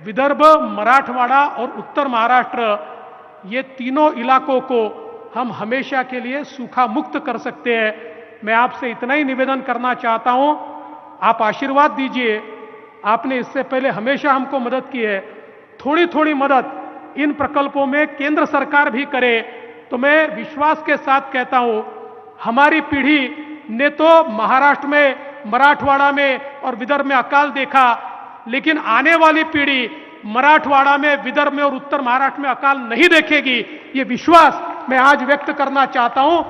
विदर्भ, मराठवाड़ा और उत्तर महाराष्ट्र, ये तीनों इलाकों को हम हमेशा के लिए सूखा मुक्त कर सकते हैं। मैं आपसे इतना ही निवेदन करना चाहता हूं, आप आशीर्वाद दीजिए। आपने इससे पहले हमेशा हमको मदद की है, थोड़ी थोड़ी मदद इन प्रकल्पों में केंद्र सरकार भी करे तो मैं विश्वास के साथ कहता हूं, हमारी पीढ़ी ने तो महाराष्ट्र में, मराठवाड़ा में और विदर्भ में अकाल देखा, लेकिन आने वाली पीढ़ी मराठवाड़ा में, विदर्भ में और उत्तर महाराष्ट्र में अकाल नहीं देखेगी। ये विश्वास मैं आज व्यक्त करना चाहता हूं।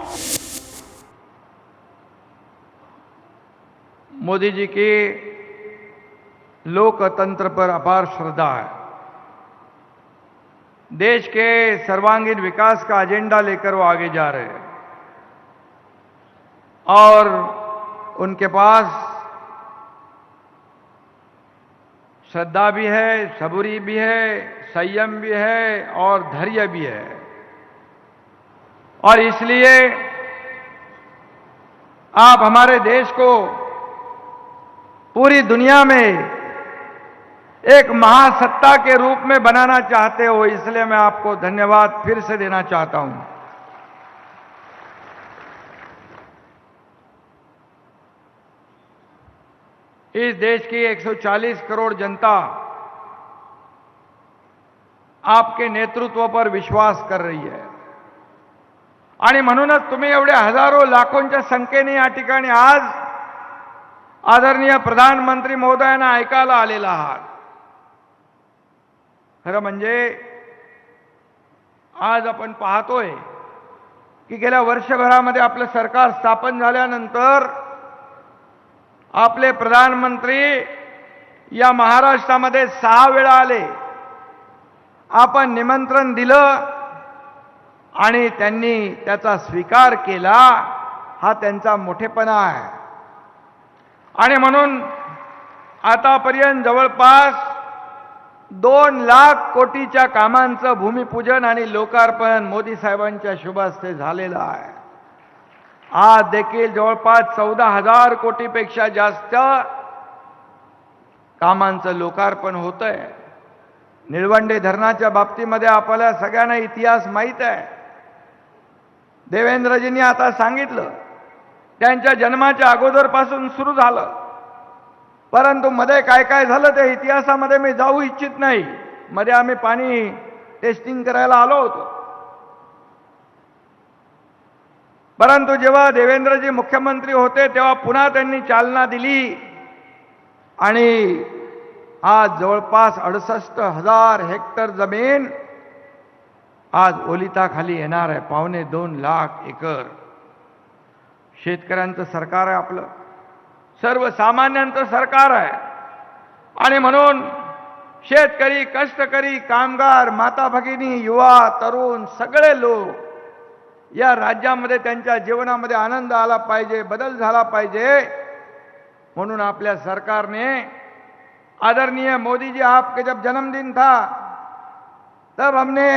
मोदी जी की लोकतंत्र पर अपार श्रद्धा है। देश के सर्वांगीण विकास का एजेंडा लेकर वो आगे जा रहे हैं और उनके पास श्रद्धा भी है, सबूरी भी है, संयम भी है और धैर्य भी है। और इसलिए आप हमारे देश को पूरी दुनिया में एक महासत्ता के रूप में बनाना चाहते हो, इसलिए मैं आपको धन्यवाद फिर से देना चाहता हूं। इस देश की 140 करोड़ जनता आपके नेतृत्व पर विश्वास कर रही आहे आणि म्हणूनच तुम्ही एवढ्या हजारो लाखोंच्या संख्येने या ठिकाणी आज आदरणीय प्रधानमंत्री महोदयांना ऐकायला आलेला आहात। खरं म्हणजे आज आपण पाहतोय की गेल्या वर्षभरामध्ये आपलं सरकार स्थापन झाल्यानंतर आपले प्रधानमंत्री या महाराष्ट्रामध्ये 6 वेळा आले. आपण निमंत्रण दिलं आणि त्यांनी त्याचा स्वीकार केला. हा त्यांचा मोठेपणा आहे. आणि म्हणून आतापर्यंत जवळपास 2 लाख कोटीच्या कामांचं भूमिपूजन आणि लोकार्पण मोदी साहेबांच्या शुभ हस्ते झालेलं आहे. आज देखील जवळपास 14,000 कोटीपेक्षा जास्त कामांचं लोकार्पण होतंय. निळवंडे धरणाच्या बाबतीमध्ये आपल्याला सगळ्यांना इतिहास माहीत आहे. देवेंद्रजींनी आता सांगितलं त्यांच्या जन्माच्या अगोदरपासून सुरू झालं, परंतु मध्ये काय काय झालं त्या इतिहासामध्ये मी जाऊ इच्छित नाही. मध्ये आम्ही पाणी टेस्टिंग करायला आलो होतो, परंतु जेव्हा देवेंद्रजी मुख्यमंत्री होते तेव्हा पुन्हा त्यांनी चालना दिली आणि आज जवळपास 68,000 हेक्टर जमीन आज ओलिताखाली येणार आहे. 2.25 लाख एकर. शेतकऱ्यांचं सरकार आहे आपलं, सर्वसामान्यांचं सरकार आहे. आणि म्हणून शेतकरी, कष्टकरी, कामगार, माता भगिनी, युवा, तरुण सगळे लोक या राज्यामध्ये त्यांच्या जीवनामध्ये आनंद आला पाहिजे, बदल झाला पाहिजे, म्हणून आपल्या सरकारने आदरणीय मोदी जी आपके जब जन्मदिन था तब हमने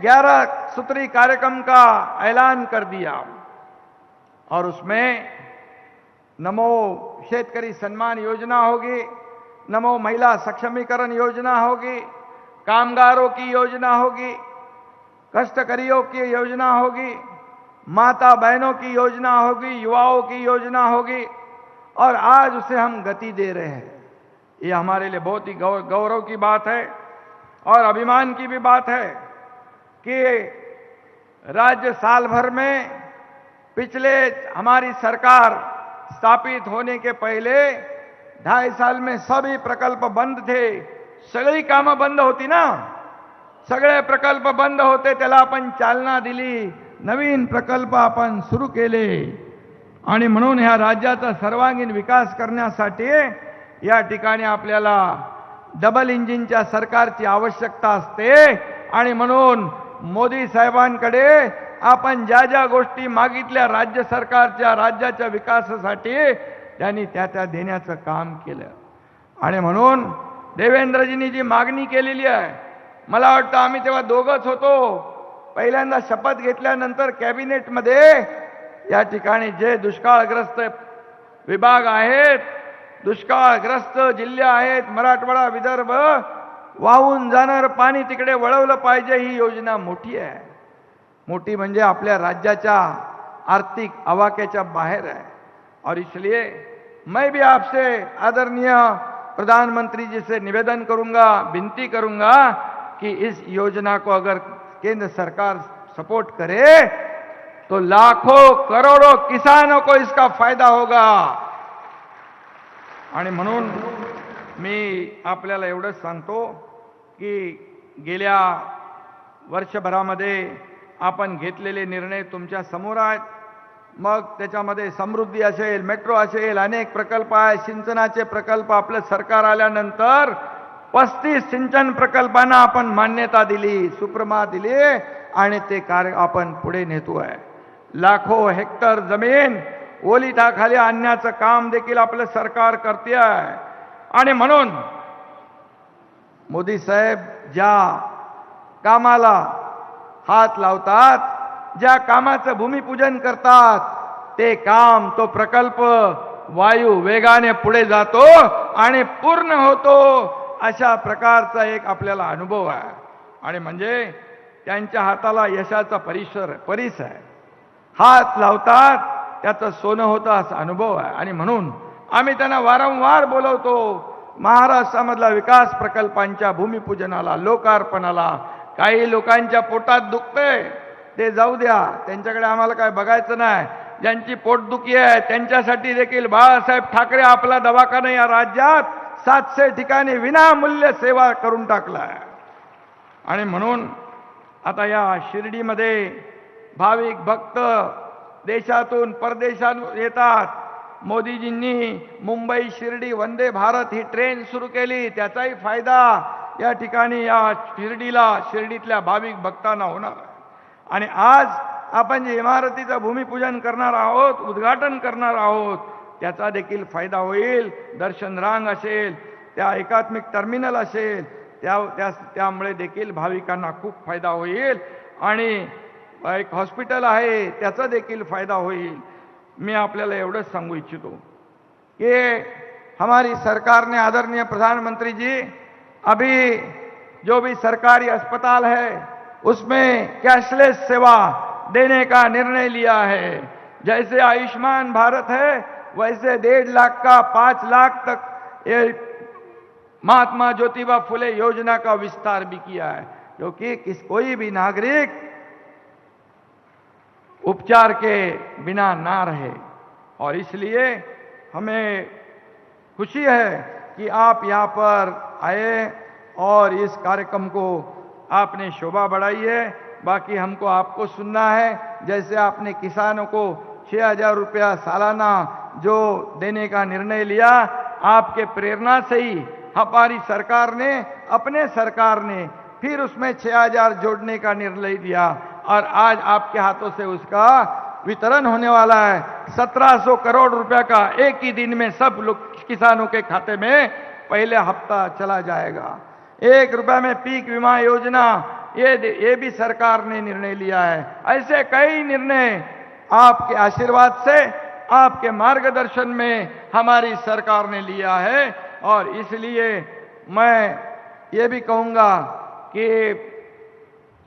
11 सूत्री कार्यक्रम का ऐलान कर दिया और उसमें नमो शेतकरी सम्मान योजना होगी, नमो महिला सक्षमीकरण योजना होगी, कामगारों की योजना होगी, कष्टकरियों की योजना होगी, माता बहनों की योजना होगी, युवाओं की योजना होगी और आज उसे हम गति दे रहे हैं. ये हमारे लिए बहुत ही गौरव की बात है और अभिमान की भी बात है कि राज्य साल भर में पिछले हमारी सरकार स्थापित होने के पहले 2.5 साल में सभी प्रकल्प बंद थे. सगळी कामं बंद होती ना, सगळे प्रकल्प बंद होते, त्याला आपण चालना दिली, नवीन प्रकल्प आपण सुरू केले. आणि म्हणून ह्या राज्याचा सर्वांगीण विकास करण्यासाठी या ठिकाणी आपल्याला डबल इंजिनच्या सरकारची आवश्यकता असते. आणि म्हणून मोदी साहेबांकडे आपण ज्या ज्या गोष्टी मागितल्या राज्य सरकारच्या राज्याच्या विकासासाठी त्यांनी त्या देण्याचं काम केलं. आणि म्हणून देवेंद्रजींनी जी मागणी केलेली आहे, मला वाटतं आम्ही तेव्हा दोघंच होतो, पहिल्यांदा शपथ घेतल्यानंतर कॅबिनेटमध्ये या ठिकाणी जे दुष्काळग्रस्त विभाग आहेत, दुष्काळग्रस्त जिल्हे आहेत, मराठवाडा, विदर्भ, वाहून जाणारं पाणी तिकडे वळवलं पाहिजे, ही योजना मोठी आहे. मोठी म्हणजे आपल्या राज्याच्या आर्थिक आवाक्याच्या बाहेर है। और इसलिए मैं भी आपसे आदरणीय प्रधानमंत्री जी से निवेदन करूंगा, विनती करूंगा कि इस योजना को अगर केंद्र सरकार सपोर्ट करे तो लाखों करोड़ों किसानों को इसका फायदा होगा। आणि म्हणून मी आपल्याला एवढंच सांगतो की गेल्या वर्षभरामध्ये आपण घेतलेले निर्णय तुमच्या समोर आहेत। मग त्याच्यामध्ये समृद्धी असेल, मेट्रो असेल, अनेक प्रकल्प आहेत, सिंचनाचे प्रकल्प आपलं सरकार आल्यानंतर 35 सिंचन प्रकल्पांना आपण मान्यता दिली, सुप्रमा दिली आणि ते कार्य आपण पुढे नेतो आहे। लाखों हेक्टर जमीन ओलिताखाली आणण्याचं काम देखील आपलं सरकार करते आहे। आणि म्हणून मोदी साहेब ज्या कामाला हात लावतात, ज्या कामाचं भूमिपूजन करतात, ते काम, तो प्रकल्प वायू वेगाने पुढे जातो आणि पूर्ण होतो, अशा प्रकारचा एक आपल्याला अनुभव आहे। आणि म्हणजे त्यांच्या हाताला यशाचा परिस आहे। हात लावतात त्याचं सोनं होतं असा अनुभव आहे। आणि म्हणून आम्ही त्यांना वारंवार बोलवतो, महाराष्ट्रामधला विकास प्रकल्पांच्या भूमिपूजनाला, लोकार्पणाला। काही लोकांच्या पोटात दुखतंय ते जाऊ द्या, त्यांच्याकडे आम्हाला काय बघायचं नाही। ज्यांची पोटदुखी आहे त्यांच्यासाठी देखील बाळासाहेब ठाकरे आपला दवाखाना या राज्यात 700 ठिकाणी विनामूल्य सेवा करून टाकला आहे। आणि म्हणून आता या शिर्डीमध्ये भाविक भक्त देशातून परदेशातून येतात, मोदीजींनी मुंबई शिर्डी वंदे भारत ही ट्रेन सुरू केली, त्याचाही फायदा या ठिकाणी या शिर्डीतल्या भाविक भक्तांना होणार आहे. आणि आज आपण जे इमारतीचं भूमिपूजन करणार आहोत, उद्घाटन करणार आहोत, त्याचा देखील फायदा होईल. दर्शन रांग असेल, त्या एकात्मिक टर्मिनल असेल, त्यामुळे देखील भाविकांना खूप फायदा होईल. आणि एक हॉस्पिटल आहे, त्याचा देखील फायदा होईल. मैं आपल्याला एवढंच सांगू इच्छितो कि हमारी सरकार ने, आदरणीय प्रधानमंत्री जी, अभी जो भी सरकारी अस्पताल है उसमें कैशलेस सेवा देने का निर्णय लिया है. जैसे आयुष्मान भारत है वैसे 1.5 लाख का 5 लाख तक ये महात्मा ज्योतिबा फुले योजना का विस्तार भी किया है, क्योंकि कोई भी नागरिक उपचार के बिना ना रहे. और इसलिए हमें खुशी है कि आप यहाँ पर आए और इस कार्यक्रम को आपने शोभा बढ़ाई है. बाकी हमको आपको सुनना है. जैसे आपने किसानों को 6,000 रुपया सालाना जो देने का निर्णय लिया, आपके प्रेरणा से ही हमारी सरकार ने, अपने सरकार ने फिर उसमें 6,000 जोड़ने का निर्णय लिया और आज आपके हाथों से उसका वितरण होने वाला है. 1700 करोड़ रुपया का एक ही दिन में सब लोग किसानों के खाते में पहले हफ्ता चला जाएगा. 1 रुपया में पीक बीमा योजना, ये भी सरकार ने निर्णय लिया है. ऐसे कई निर्णय आपके आशीर्वाद से, आपके मार्गदर्शन में हमारी सरकार ने लिया है. और इसलिए मैं ये भी कहूंगा कि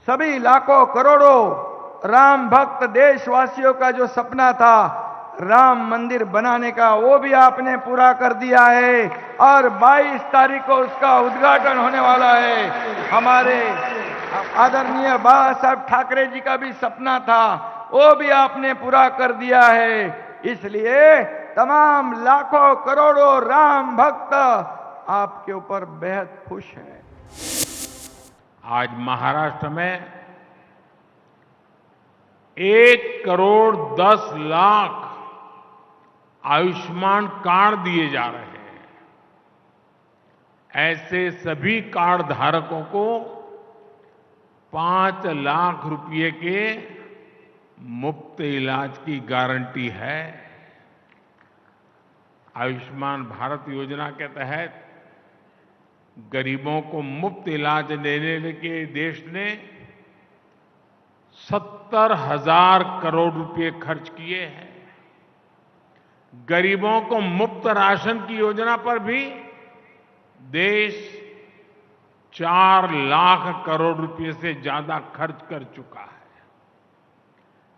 सभी लाखों करोड़ों राम भक्त देशवासियों का जो सपना था राम मंदिर बनाने का, वो भी आपने पूरा कर दिया है. और 22 तारीख को उसका उद्घाटन होने वाला है. हमारे आदरणीय बाबा साहब ठाकरे जी का भी सपना था, वो भी आपने पूरा कर दिया है. इसलिए तमाम लाखों करोड़ों राम भक्त आपके ऊपर बेहद खुश हैं. आज महाराष्ट्र में 1,10,00,000 आयुष्मान कार्ड दिए जा रहे हैं. ऐसे सभी कार्ड धारकों को 5 लाख रुपए के मुफ्त इलाज की गारंटी है. आयुष्मान भारत योजना के तहत गरीबों को मुफ्त इलाज देने के देश ने 70,000 करोड़ रुपए खर्च किए हैं. गरीबों को मुफ्त राशन की योजना पर भी देश 4 लाख करोड़ रुपए से ज्यादा खर्च कर चुका है.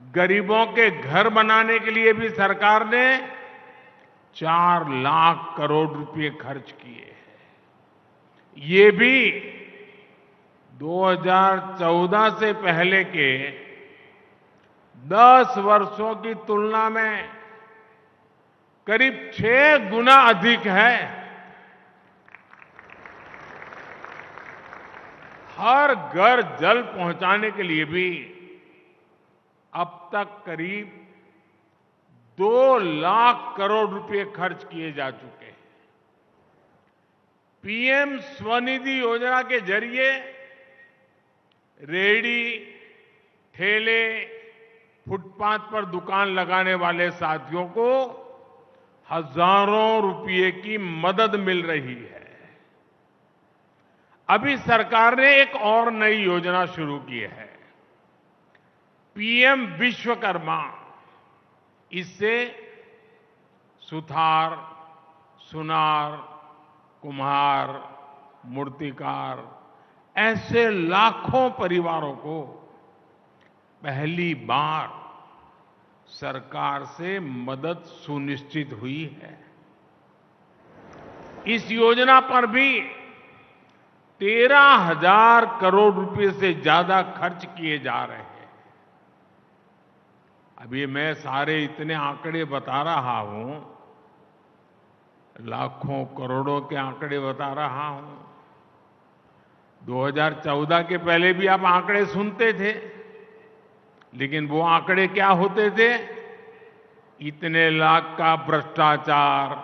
गरीबों के घर बनाने के लिए भी सरकार ने 4 लाख करोड़ रुपए खर्च किए हैं. ये भी 2014 से पहले के 10 वर्षों की तुलना में करीब 6 गुना अधिक है. हर घर जल पहुंचाने के लिए भी अब तक करीब 2 लाख करोड़ रुपए खर्च किए जा चुके हैं. पीएम स्वनिधि योजना के जरिए रेहड़ी, ठेले, फुटपाथ पर दुकान लगाने वाले साथियों को हजारों रुपये की मदद मिल रही है. अभी सरकार ने एक और नई योजना शुरू की है, पीएम विश्वकर्मा. इससे सुथार, सुनार, कुम्हार, मूर्तिकार ऐसे लाखों परिवारों को पहली बार सरकार से मदद सुनिश्चित हुई है. इस योजना पर भी 13,000 करोड़ रुपए से ज्यादा खर्च किए जा रहे हैं. अभी मैं सारे इतने आंकड़े बता रहा हूं, लाखों करोड़ों के आंकड़े बता रहा हूं. 2014 के पहले भी आप आंकड़े सुनते थे, लेकिन वो आंकड़े क्या होते थे? इतने लाख का भ्रष्टाचार,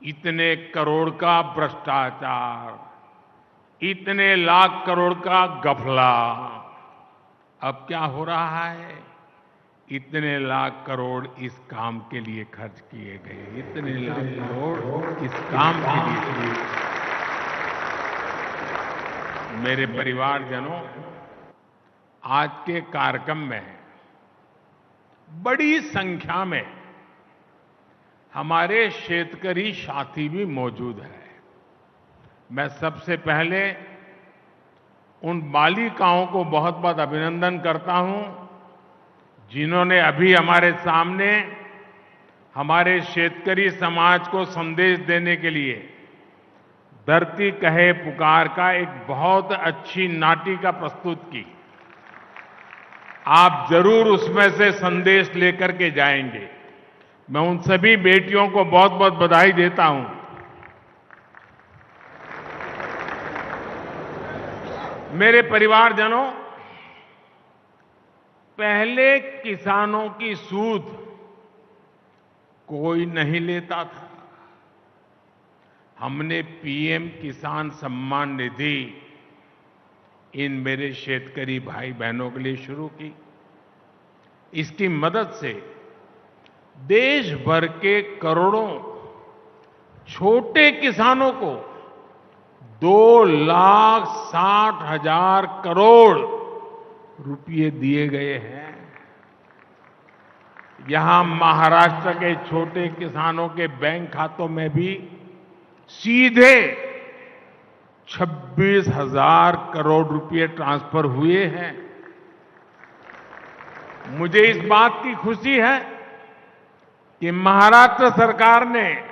इतने करोड़ का भ्रष्टाचार, इतने लाख करोड़ का गफला, अब क्या हो रहा है? इतने लाख करोड़ इस काम के लिए खर्च किए गए, इतने लाख करोड़ इस काम के लिए। मेरे परिवारजनों, आज के कार्यक्रम में बड़ी संख्या में हमारे शेतकरी साथी भी मौजूद हैं। मैं सबसे पहले उन बालिकाओं को बहुत बहुत अभिनंदन करता हूं जिन्होंने अभी हमारे सामने हमारे शेतकरी समाज को संदेश देने के लिए धरती कहे पुकार का एक बहुत अच्छी नाटिका प्रस्तुत की। आप जरूर उसमें से संदेश लेकर के जाएंगे। मैं उन सभी बेटियों को बहुत बहुत बधाई देता हूं। मेरे परिवारजनों, पहले किसानों की सूद कोई नहीं लेता था। हमने PM Kisan Samman Nidhi in मेरे शेतकरी भाई बहनों के लिए शुरू की। इसकी मदद से देश भर के करोड़ों छोटे किसानों को 2,60,000 करोड़ रुपए दिए गए हैं। यहां महाराष्ट्र के छोटे किसानों के बैंक खातों में भी सीधे 26,000 करोड़ रुपए ट्रांसफर हुए हैं। मुझे इस बात की खुशी है कि महाराष्ट्र सरकार ने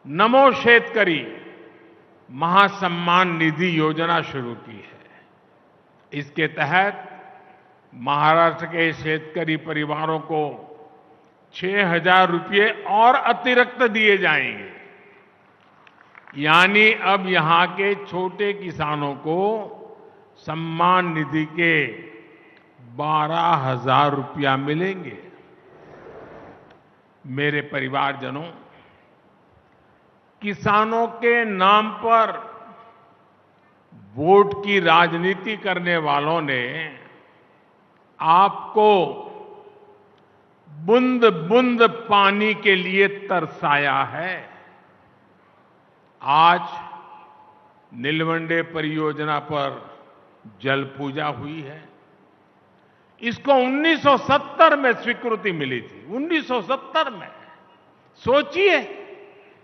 नमो शेतकरी महासम्मान निधि योजना शुरू की है। इसके तहत महाराष्ट्र के शेतकरी परिवारों को 6,000 रुपये और अतिरिक्त दिए जाएंगे। यानी अब यहां के छोटे किसानों को सम्मान निधि के 12,000 रुपया मिलेंगे। मेरे परिवारजनों, किसानों के नाम पर वोट की राजनीति करने वालों ने आपको बूंद बूंद पानी के लिए तरसाया है। आज नीलवंडे परियोजना पर जल पूजा हुई है। इसको 1970 में स्वीकृति मिली थी। 1970 में। सोचिए,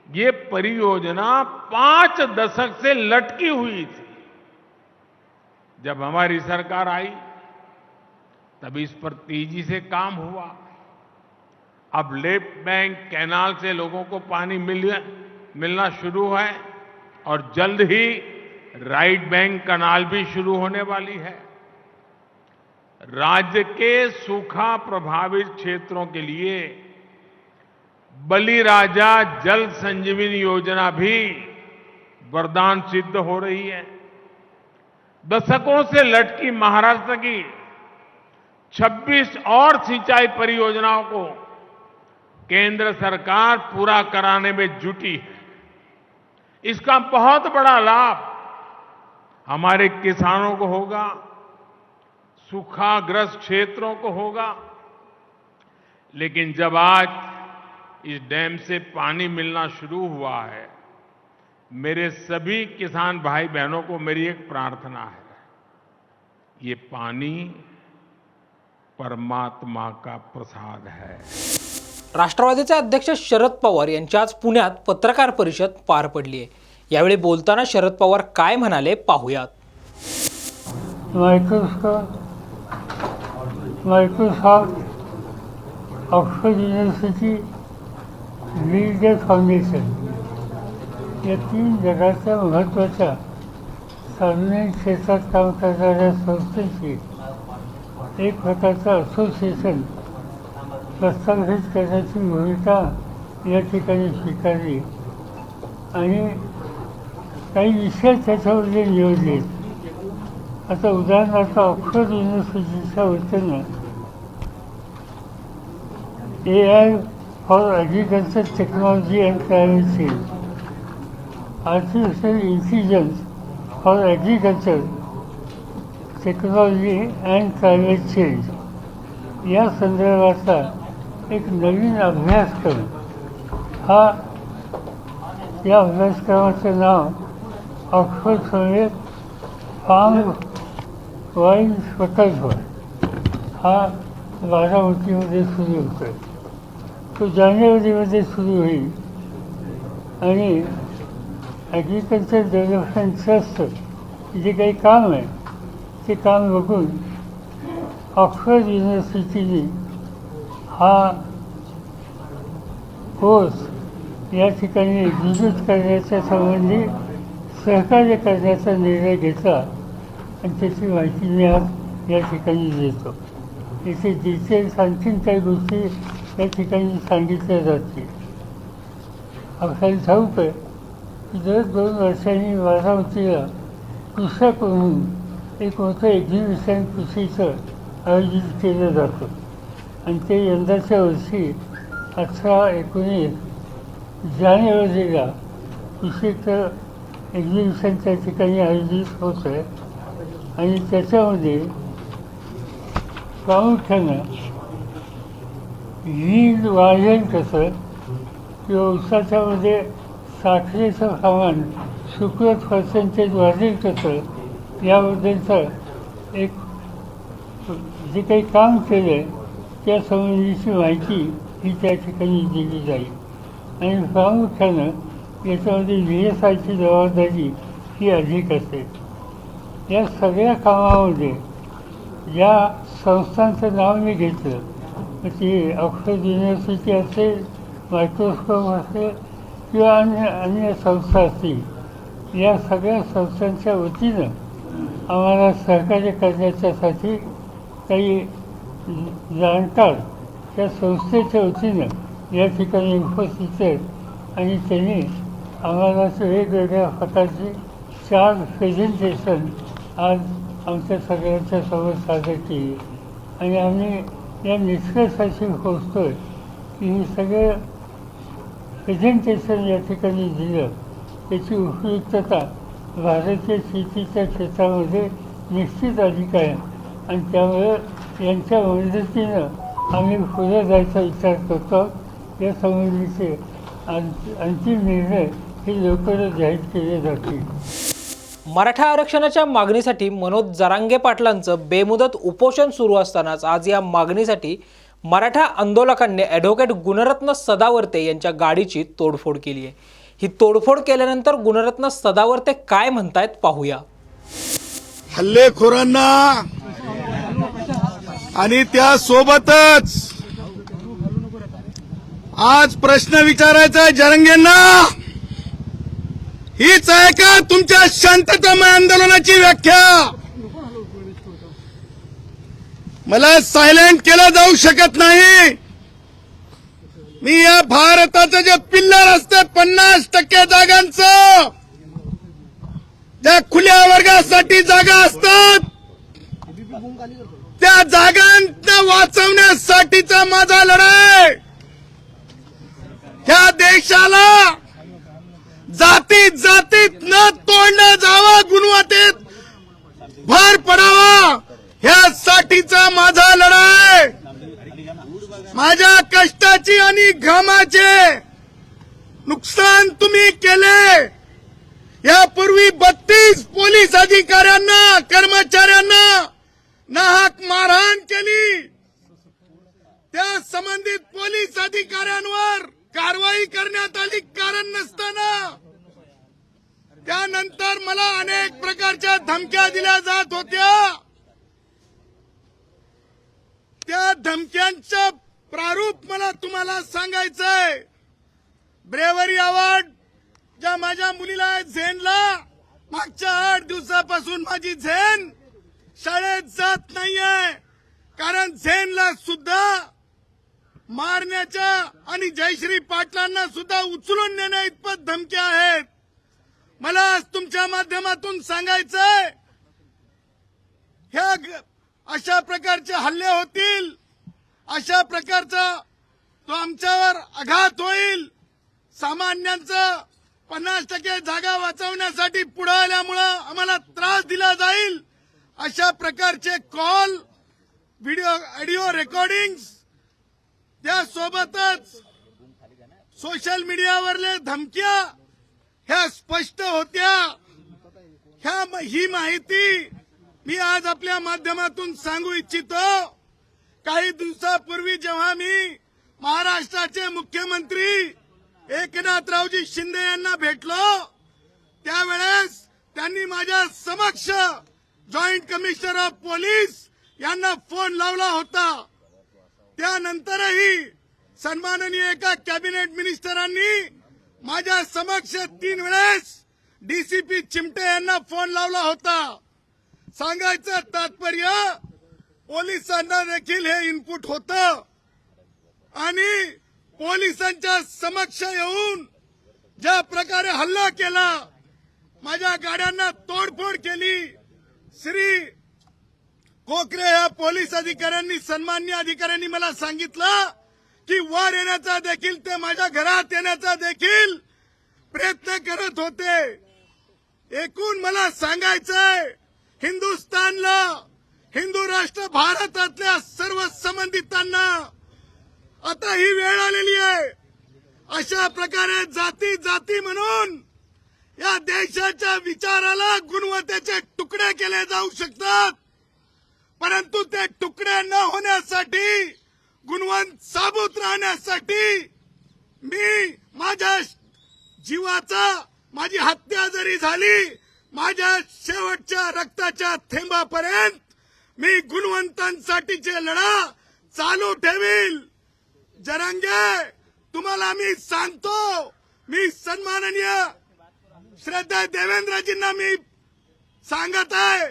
ये परियोजना 5 दशक से लटकी हुई थी। जब हमारी सरकार आई तब इस पर तेजी से काम हुआ। अब लेफ्ट बैंक कैनाल से लोगों को पानी मिलना शुरू है और जल्द ही राइट बैंक कैनाल भी शुरू होने वाली है। राज्य के सूखा प्रभावित क्षेत्रों के लिए बलिराजा जल संजीवनी योजना भी वरदान सिद्ध हो रही है। दशकों से लटकी महाराष्ट्र की 26 और सिंचाई परियोजनाओं को केंद्र सरकार पूरा कराने में जुटी है। इसका बहुत बड़ा लाभ हमारे किसानों को होगा, सूखाग्रस्त क्षेत्रों को होगा। लेकिन जब आज इस डैम से पानी मिलना शुरू हुआ है, मेरे सभी किसान भाई बहनों को मेरी एक प्रार्थना है, ये पानी परमात्मा का प्रसाद है। राष्ट्रवादीचे अध्यक्ष शरद पवार यांची आज पुण्यात पत्रकार परिषद पार पडली आहे। यावेळी बोलताना शरद पवार काय म्हणाले पाहूयात। Microsoft, Oxford university, Bill Gates foundation या 3 जगाच्या महत्त्वाच्या सामान्य क्षेत्रात काम करणाऱ्या संस्थेची एक प्रकारचं असोसिएशन प्रस्थापित करण्याची भूमिका या ठिकाणी स्वीकारली आणि काही विषय त्याच्यामध्ये निवडले। आता उदाहरणार्थ ऑक्सफर्ड युनिव्हर्सिटीच्या वतीनं AI for agriculture technology and climate change, artificial intelligence for agriculture technology and climate change या संदर्भाचा एक नवीन अभ्यासक्रम हा या अभ्यासक्रमाचं नाव ऑक्सफर्ड समेत फार्म वाईल्ड प्रकल्प हा बारामतीमध्ये सुरू होतो आहे. तो जानेवारीमध्ये सुरू होईल आणि ॲग्रिकल्चर डेव्हलपमेंट ट्रस्ट जे काही काम आहे ते काम बघून ऑक्सफर्ड युनिव्हर्सिटीने हा कोर्स या ठिकाणी एक्झिक्यूट करण्याच्या संबंधी सहकार्य करण्याचा निर्णय घेतला आणि त्याची माहिती मी आज या ठिकाणी देतो. इथे डिटेल्स आणखीन काही गोष्टी या ठिकाणी सांगितल्या जातील. आपल्याला ठाऊक आहे की दर 2 वर्षांनी बारामतीला कृषक म्हणून एक मोठं एक्झिबिशन कृषीचं आयोजित केलं जातं आणि ते यंदाच्या वर्षी 18-19 जानेवारीला कृषीचं एक्झिबिशन त्या ठिकाणी आयोजित होतं आहे आणि त्याच्यामध्ये प्रामुख्यानं वीज वाढेल कसं किंवा ऊसाच्यामध्ये साखरेचं प्रमाण सुकृत पर्सेंटेज वाढेल कसं याबद्दलचं एक जे काही काम केलं आहे त्या संबंधीची माहिती ही त्या ठिकाणी दिली जाईल आणि प्रामुख्यानं याच्यामध्ये VSIची जबाबदारी ही अधिक असेल. या सगळ्या कामामध्ये ज्या संस्थांचं नाव मी घेतलं म्हणजे ऑक्सफर्ड युनिव्हर्सिटी असेल, मायक्रोस्कोप असेल किंवा अन्य संस्था असतील, या सगळ्या संस्थांच्या वतीनं आम्हाला सहकार्य करण्याच्यासाठी काही जाणकार त्या संस्थेच्या वतीनं या ठिकाणी उपस्थित आहेत आणि त्यांनी आम्हाला वेगवेगळ्या प्रकारची 4 प्रेझेंटेशन आज आमच्या सगळ्यांच्या समोर सादर केली आणि आम्ही या निष्कर्षाशी पोहोचतो आहे की हे सगळं प्रेझेंटेशन या ठिकाणी दिलं त्याची उपयुक्तता भारतीय शेतीच्या क्षेत्रामध्ये निश्चित अधिक आहे आणि त्यामुळे यांच्या मदतीनं आम्ही पुढे जायचा विचार करतो. या संबंधीचे अंतिम निर्णय हे लवकरच जाहीर केले जातील. मराठा आरक्षणाच्या मागणीसाठी मनोज जरांगे पाटलांचं बेमुदत उपोषण सुरू असतानाच आज या मागणीसाठी मराठा आंदोलकांनी ॲडव्होकेट गुणरत्न सदावर्ते यांच्या गाडीची तोडफोड केली आहे. ही तोडफोड केल्यानंतर गुणरत्न सदावर्ते काय म्हणतायत पाहूया. हल्लेखोरांना आणि त्या सोबतच आज प्रश्न विचारायचा जरंगेंना, हीच आहे का तुमच्या शांततामय आंदोलनाची व्याख्या? मला सायलेंट केलं जाऊ शकत नाही. मी या भारताचं जे पिल्लर असतं 50% जागांचं, त्या खुल्या वर्गासाठी जागा असतात, त्या जागांना वाचवण्यासाठीचा माझा लढाई. ह्या देशाला जातीत जातीत न तोडलं जावं, गुणवत्तेत भर पडावा, ह्यासाठीचा माझा लढाई. माझ्या कष्टाची आणि घामाचे नुकसान तुम्ही केले. यापूर्वी 32 पोलीस अधिकाऱ्यांना, कर्मचाऱ्यांना नाहक मारहाण केली. त्या संबंधित पोलीस अधिकाऱ्यांवर कारवाई करण्यात आली कारण नसताना. त्यानंतर मला अनेक प्रकारच्या धमक्या दिल्या जात होत्या. त्या धमक्यांचं प्रारूप मला तुम्हाला सांगायचंय. ब्रेवरी अवॉर्ड ज्या माझ्या मुलीला आहे झेनला, मागच्या 8 दिवसापासून माझी झेन शाळेत जात नाहीये कारण झेनला सुद्धा मारण्याच्या आणि जयश्री पाटलांना सुद्धा उचलून नेण्या इतपत धमक्या आहेत. मला आज तुमच्या माध्यमातून सांगायचंय, ह्या अशा प्रकारचे हल्ले होतील, अशा प्रकारचा तो आमच्यावर आघात होईल. सामान्यांचं 50% जागा वाचवण्यासाठी पुढे आल्यामुळं आम्हाला त्रास दिला जाईल अशा प्रकारचे कॉल, ऑडिओ रेकॉर्डिंग्स, त्यासोबतच सोशल मीडियावरले धमक्या ह्या स्पष्ट होत्या. ही माहिती मी आज आपल्या माध्यमातून सांगू इच्छितो. काही दिवसापूर्वी जेव्हा मी महाराष्ट्राचे मुख्यमंत्री एकनाथरावजी शिंदे यांना भेटलो, त्यावेळेस त्यांनी माझ्या समक्ष जॉईंट कमिशनर ऑफ पोलीस यांना फोन लावला होता. त्यानंतरही सन्माननीय एका कॅबिनेट मिनिस्टरांनी माझ्या समक्ष 3 वेळेस डीसीपी चिमटे यांना फोन लावला होता. सांगायचं तात्पर्य, पोलिसांना देखील हे इनपुट होतं आणि पोलिसांच्या समक्ष येऊन ज्या प्रकारे हल्ला केला, माझ्या गाड्यांना तोडफोड केली. श्री कोकरे या पोलीस अधिकाऱ्यांनी, सन्माननीय अधिकाऱ्यांनी मला सांगितलं की वर येण्याचा देखील, ते माझ्या घरात येण्याचा देखील प्रयत्न करत होते. एकूण मला सांगायचंय, हिंदुस्थानला, हिंदू राष्ट्र भारतातल्या सर्व संबंधितांना आता ही वेळ आलेली आहे. अशा प्रकारे जाती जाती म्हणून या देशाच्या विचाराला गुणवत्तेचे तुकडे केले जाऊ शकतात, परंतु ते तुकडे न होण्यासाठी, गुणवंत साबूत राहण्यासाठी मी माझ्या जीवाचा, माझी हत्या जरी झाली, माझ्या शेवटच्या रक्ताच्या थेंबापर्यंत मी गुणवंतांसाठीचे लढा चालू ठेवील. जरांगे, तुम्हाला मी सांगतो, मी सन्माननीय श्रद्धेय देवेंद्रजींना मी सांगत आहे,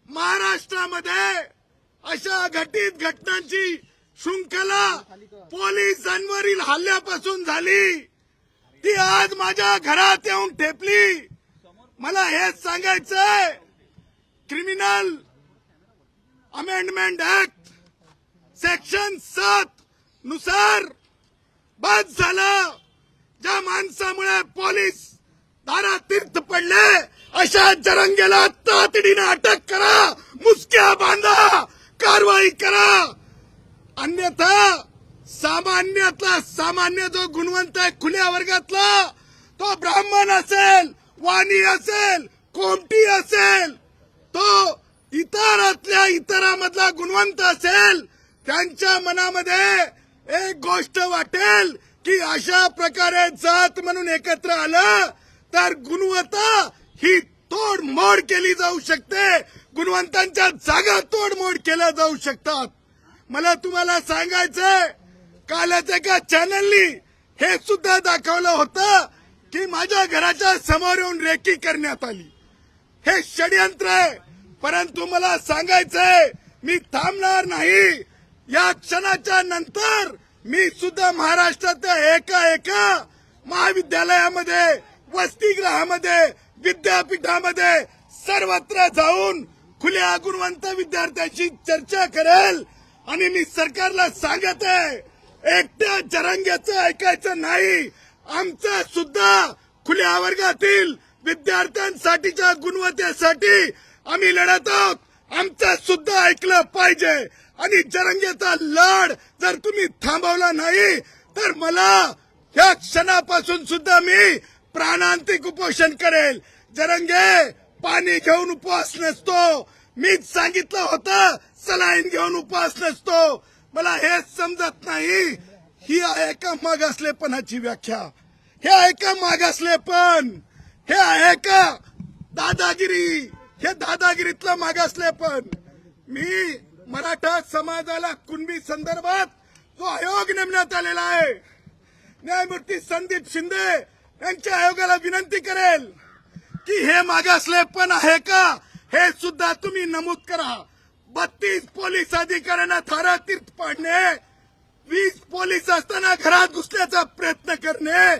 महाराष्ट्रामध्ये अशा घटित घटनांची शृंखला पोलिसांवरील हल्ल्यापासून झाली, ती आज माझ्या घरात येऊन ठेपली. मला हेच सांगायचंय, क्रिमिनल अमेंडमेंट ऍक्ट सेक्शन 7 नुसार बाद झालं. ज्या माणसामुळे पोलीस दारातीर्थ पडले, अशा जरंगेला तातडीने अटक करा, मुसक्या बांधा, कारवाई करा. अन्यथा सामान्यातला सामान्य जो गुणवंत आहे खुल्या वर्गातला, तो ब्राह्मण असेल, वाणी असेल, कोमटी असेल, तो इतरातल्या इतरामधला गुणवंत असेल, त्यांच्या मनामध्ये एक गोष्ट वाटेल की अशा प्रकारे जात म्हणून एकत्र आलं तर गुणवत्ता ही तोडमोड केली जाऊ शकते, गुणवंतांच्या जागा तोडमोड केल्या जाऊ शकतात. मला तुम्हाला सांगायचंय, कालच एका चॅनलनी हे सुद्धा दाखवलं होतं की माझ्या घराच्या समोर येऊन रेकी करण्यात आली. हे षडयंत्र आहे. परंतु मला सांगायचंय, मी थांबणार नाही. या क्षणाच्या नंतर मी सुद्धा महाराष्ट्राच्या एका महाविद्यालयामध्ये, वसतिगृहामध्ये, विद्यापीठामध्ये सर्वत्र जाऊन खुल्या गुणवंत विद्यार्थ्यांशी चर्चा करेल. आणि मी सरकारला सांगत आहे, एकट्या जरांग्याचं ऐकायचं नाही. आमचं सुद्धा खुल्या वर्गातील विद्यार्थ्यांसाठीच्या गुणवत्तेसाठी आम्ही लढत आहोत. आमचं सुद्धा ऐकलं पाहिजे. आणि जरंगेचा लढ जर तुम्ही थांबवला नाही तर मला या क्षणापासून सुद्धा मी प्राणांतिक उपोषण करेल. जरंगे, पाणी घेऊन उपवास नसतो. मीच सांगितलं होतं, सलाईन घेऊन उपवास नसतो. मला हेच समजत नाही. ही आहे का मागासलेपणाची व्याख्या? हे आहे का मागासलेपण? हे आहे का दादागिरी? हे दादागिरीतलं मागासलेपण. मी मराठा समाजाला कुणबी संदर्भात जो आयोग नेमण्यात आलेला आहे, न्यायमूर्ती संदीप शिंदे यांच्या आयोगाला विनंती करेल की हे मागासलेपण आहे का हे सुद्धा तुम्ही नमूद करा. 32 पोलीस अधिकाऱ्यांना थारातीर्थ पाडणे, 20 पोलीस असताना घरात घुसण्याचा प्रयत्न करणे,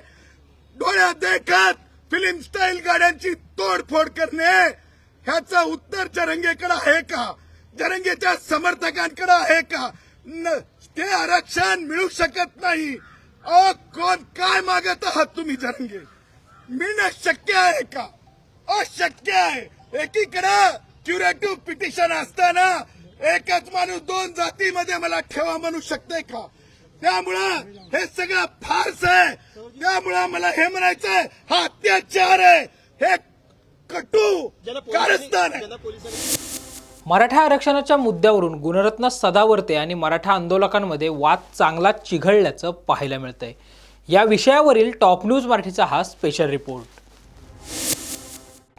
डोळ्यात देखत फिल्म स्टाईल गाड्यांची तोडफोड करणे, ह्याचं उत्तर जरंगेकडे आहे का? जरंगेच्या समर्थकांकडे आहे का? ते आरक्षण मिळू शकत नाही. अहो कोण काय मागत आहात तुम्ही जरंगे? मिळणं शक्य आहे का? अशक्य आहे. एकीकडे क्युरेटिव्ह पिटिशन असताना एकच माणूस दोन जातीमध्ये मला ठेवा म्हणू शकते का? त्यामुळं हे सगळं फार्स आहे. त्यामुळं मला हे म्हणायचंय, हा अत्याचार आहे, हे कटू कारस्थान आहे. मराठा आरक्षणाच्या मुद्द्यावरून गुणरत्न सदावर्ते आणि मराठा आंदोलकांमध्ये वाद चांगला चिघळल्याचं पाहायला मिळतंय. या विषयावरील टॉप न्यूज मराठीचा हा स्पेशल रिपोर्ट.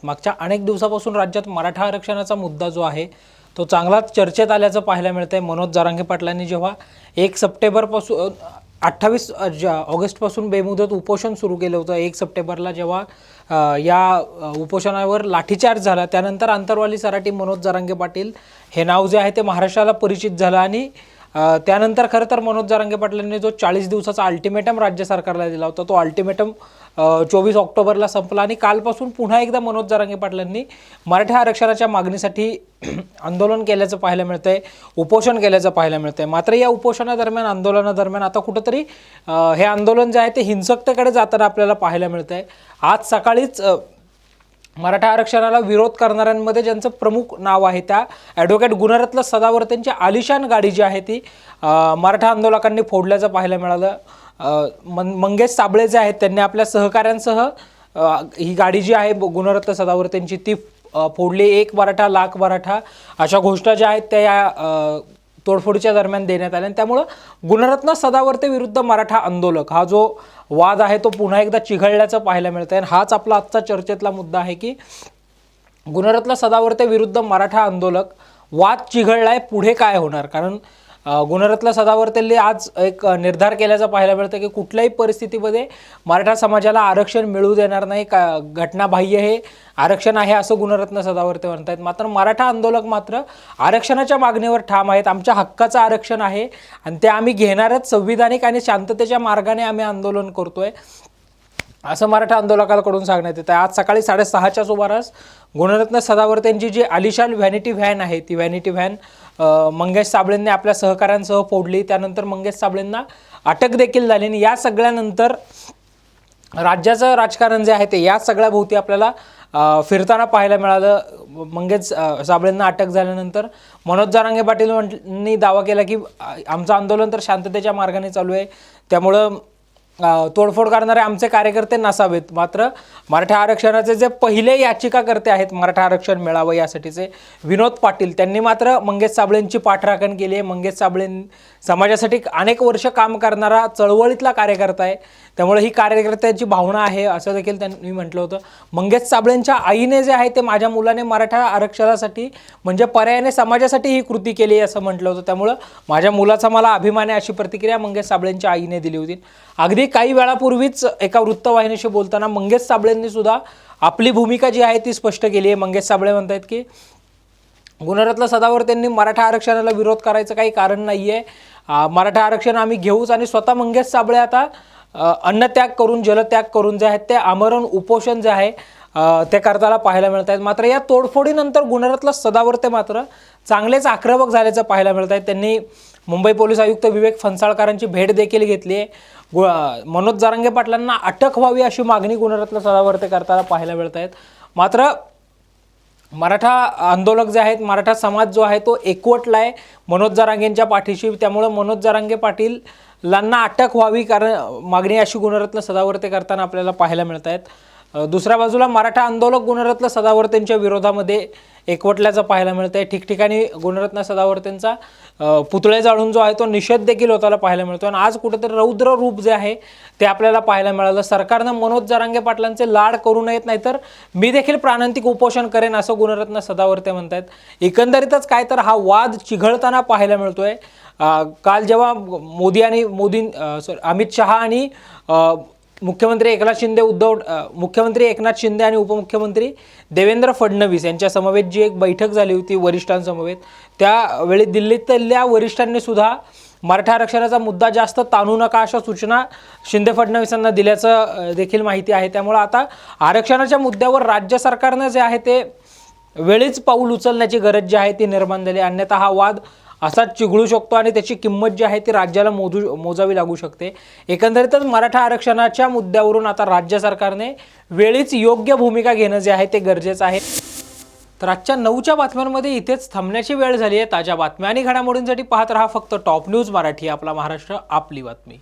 मागच्या अनेक दिवसापासून राज्यात मराठा आरक्षणाचा मुद्दा जो आहे तो चांगलाच चर्चेत आल्याचं पाहायला मिळतंय. मनोज जरांगे पाटलांनी जेव्हा 1 सप्टेंबरपासून 28 ऑगस्टपासून बेमुदत उपोषण सुरू केलं होतं, 1 सप्टेंबरला जेव्हा या उपोषणावर लाठीचार्ज झाला, त्यानंतर आंतरवाली सराटी मनोज जरांगे पाटील हे नाव जे आहे ते महाराष्ट्राला परिचित झालं. आणि त्यानंतर खरं तर मनोज जरांगे पाटलांनी जो 40 दिवसाचा अल्टिमेटम राज्य सरकारला दिला होता, तो अल्टिमेटम 24 ऑक्टोबरला संपला. आणि कालपासून पुन्हा एकदा मनोज जरांगे पाटलांनी मराठा आरक्षणाच्या मागणीसाठी आंदोलन केल्याचं पाहायला मिळतंय, उपोषण केल्याचं पाहायला मिळतंय. मात्र या उपोषणादरम्यान, आंदोलनादरम्यान आता कुठंतरी हे आंदोलन जे आहे ते हिंसकतेकडे जाताना आपल्याला पाहायला मिळतंय. आज सकाळीच मराठा आरक्षणाला विरोध करणाऱ्यांमध्ये ज्यांचं प्रमुख नाव आहे त्या ॲडव्होकेट गुणरत्न सदावर्तेंची आलिशान गाडी जी आहे ती मराठा आंदोलकांनी फोडल्याचं पाहायला मिळालं. मंगेश साबळे जे आहेत त्यांनी आपल्या सहकाऱ्यांसह ही गाडी जी आहे गुणरत्न सदावर्तेंची ती फोडली. 1 मराठा लाख मराठा अशा घोषणा ज्या आहेत त्या या तोडफोडीच्या दरम्यान देण्यात आल्या. आणि त्यामुळं गुणरत्न सदावर्ते विरुद्ध मराठा आंदोलक हा जो वाद आहे तो पुन्हा एकदा चिघळल्याचं पाहायला मिळतं आहे. हाच आपला आजचा चर्चेतला मुद्दा आहे की गुणरत्न सदावर्ते विरुद्ध मराठा आंदोलक वाद चिघळलाय, पुढे काय होणार? कारण गुणरत्न सदावर्तेंनी आज एक निर्धार केल्याचं पाहायला मिळतं की कुठल्याही परिस्थितीमध्ये मराठा समाजाला आरक्षण मिळू देणार नाही, का घटनाबाह्य हे आरक्षण आहे असं गुणरत्न सदावर्ते म्हणतात. मात्र मराठा आंदोलक मात्र आरक्षणाच्या मागणीवर ठाम आहेत. आमच्या हक्काचं आरक्षण आहे आणि ते आम्ही घेणारच, संविधानिक आणि शांततेच्या मार्गाने आम्ही आंदोलन करतोय असं मराठा आंदोलकांकडून सांगण्यात येतं. आज सकाळी 6:30च्या सुमारास गुणरत्न सदावर्तेंची जी आलिशान व्हॅनिटी व्हॅन आहे ती व्हॅनिटी व्हॅन मंगेश साबळेंनी आपल्या सहकाऱ्यांसह फोडली. त्यानंतर मंगेश साबळेंना अटक देखील झाली. आणि या सगळ्यानंतर राज्याचं राजकारण जे आहे ते या सगळ्या भोवती आपल्याला फिरताना पाहायला मिळालं. मंगेश साबळेंना अटक झाल्यानंतर मनोज जरांगे पाटीलांनी दावा केला की आमचं आंदोलन तर शांततेच्या मार्गाने चालू आहे, त्यामुळं तोडफोड करणारे आमचे कार्यकर्ते नसावेत. मात्र मराठा आरक्षणाचे जे पहिले याचिकाकर्ते आहेत मराठा आरक्षण मिळावं यासाठीचे विनोद पाटील, त्यांनी मात्र मंगेश साबळेंची पाठराखण केली आहे. मंगेश साबळे समाजासाठी अनेक वर्ष काम करणारा चळवळीतला कार्यकर्ता आहे, त्यामुळे ही कार्यकर्त्याची भावना आहे असं देखील त्यांनी म्हटलं होतं. मंगेश साबळेंच्या आईने जे आहे ते माझ्या मुलाने मराठा आरक्षणासाठी म्हणजे पर्यायाने समाजासाठी ही कृती केली असं म्हटलं होतं, त्यामुळं माझ्या मुलाचा मला अभिमान आहे अशी प्रतिक्रिया मंगेश साबळेंच्या आईने दिली होती. अगदी काही वेळापूर्वीच एका वृत्तवाहिनीशी बोलताना मंगेश साबळेंनी सुद्धा आपली भूमिका जी आहे ती स्पष्ट केली आहे. मंगेश साबळे म्हणतात की गुणरत्न सदावर्तेंनी मराठा आरक्षणाला विरोध करायचं काही कारण नाही आहे, मराठा आरक्षण आम्ही घेऊच. आणि स्वतः मंगेश साबळे आता अन्नत्याग करून, जलत्याग करून जे आहेत ते आमरण उपोषण जे आहे ते करताना पाहायला मिळत आहेत. मात्र या तोडफोडीनंतर गुणरत्न सदावर्ते मात्र चांगलेच आक्रमक झाल्याचं पाहायला मिळत आहे. त्यांनी मुंबई पोलीस आयुक्त विवेक फणसाळकरांची भेट देखील घेतली आहे. मनोज जरांगे पाटलांना अटक व्हावी अशी मागणी गुणरत्न सदावर्ते करताना पाहायला मिळत आहेत. मात्र मराठा आंदोलक जे आहेत, मराठा समाज जो आहे तो एकवटला आहे मनोज जरांगेंच्या पाठीशी, त्यामुळं मनोज जरांगे पाटीलांना अटक व्हावी कारण मागणी अशी गुणरत्न सदावर्ते करताना आपल्याला पाहायला मिळत आहेत. दुसऱ्या बाजूला मराठा आंदोलक गुणरत्न सदावर्तेंच्या विरोधामध्ये एकवटल्याचं पाहायला मिळतंय. ठिकठिकाणी गुणरत्न सदावर्तेंचा पुतळे जाळून जो आहे तो निषेध देखील होताना पाहायला मिळतो. आणि आज कुठेतरी रौद्र रूप जे आहे ते आपल्याला पाहायला मिळालं. सरकारनं मनोज जरांगे पाटलांचे लाड करू नयेत, नाहीतर मी देखील प्राणांतिक उपोषण करेन असं गुणरत्न सदावर्ते म्हणतात. एकंदरीतच काय तर हा वाद चिघळताना पाहायला मिळतोय. काल जेव्हा अमित शहा आणि मुख्यमंत्री एकनाथ शिंदे आणि उपमुख्यमंत्री देवेंद्र फडणवीस यांच्या समवेत जी एक बैठक झाली होती वरिष्ठांसमवेत, त्यावेळी दिल्लीतल्या वरिष्ठांनी सुद्धा मराठा आरक्षणाचा मुद्दा जास्त ताणू नका अशा सूचना शिंदे फडणवीसांना दिल्याचं देखील माहिती आहे. त्यामुळे आता आरक्षणाच्या मुद्द्यावर राज्य सरकारनं जे आहे ते वेळीच पाऊल उचलण्याची गरज जी आहे ती निर्माण झाली, अन्यथा हा वाद असाच चिघळू शकतो आणि त्याची किंमत जी आहे ती राज्याला मोजावी लागू शकते. एकंदरीतच मराठा आरक्षणाच्या मुद्द्यावरून आता राज्य सरकारने वेळीच योग्य भूमिका घेणं जे आहे ते गरजेचं आहे. तर आजच्या 9च्या बातम्यांमध्ये इथेच थांबण्याची वेळ झाली आहे. ताज्या बातम्या आणि घडामोडींसाठी पाहत रहा फक्त टॉप न्यूज मराठी. आपला महाराष्ट्र, आपली बातमी.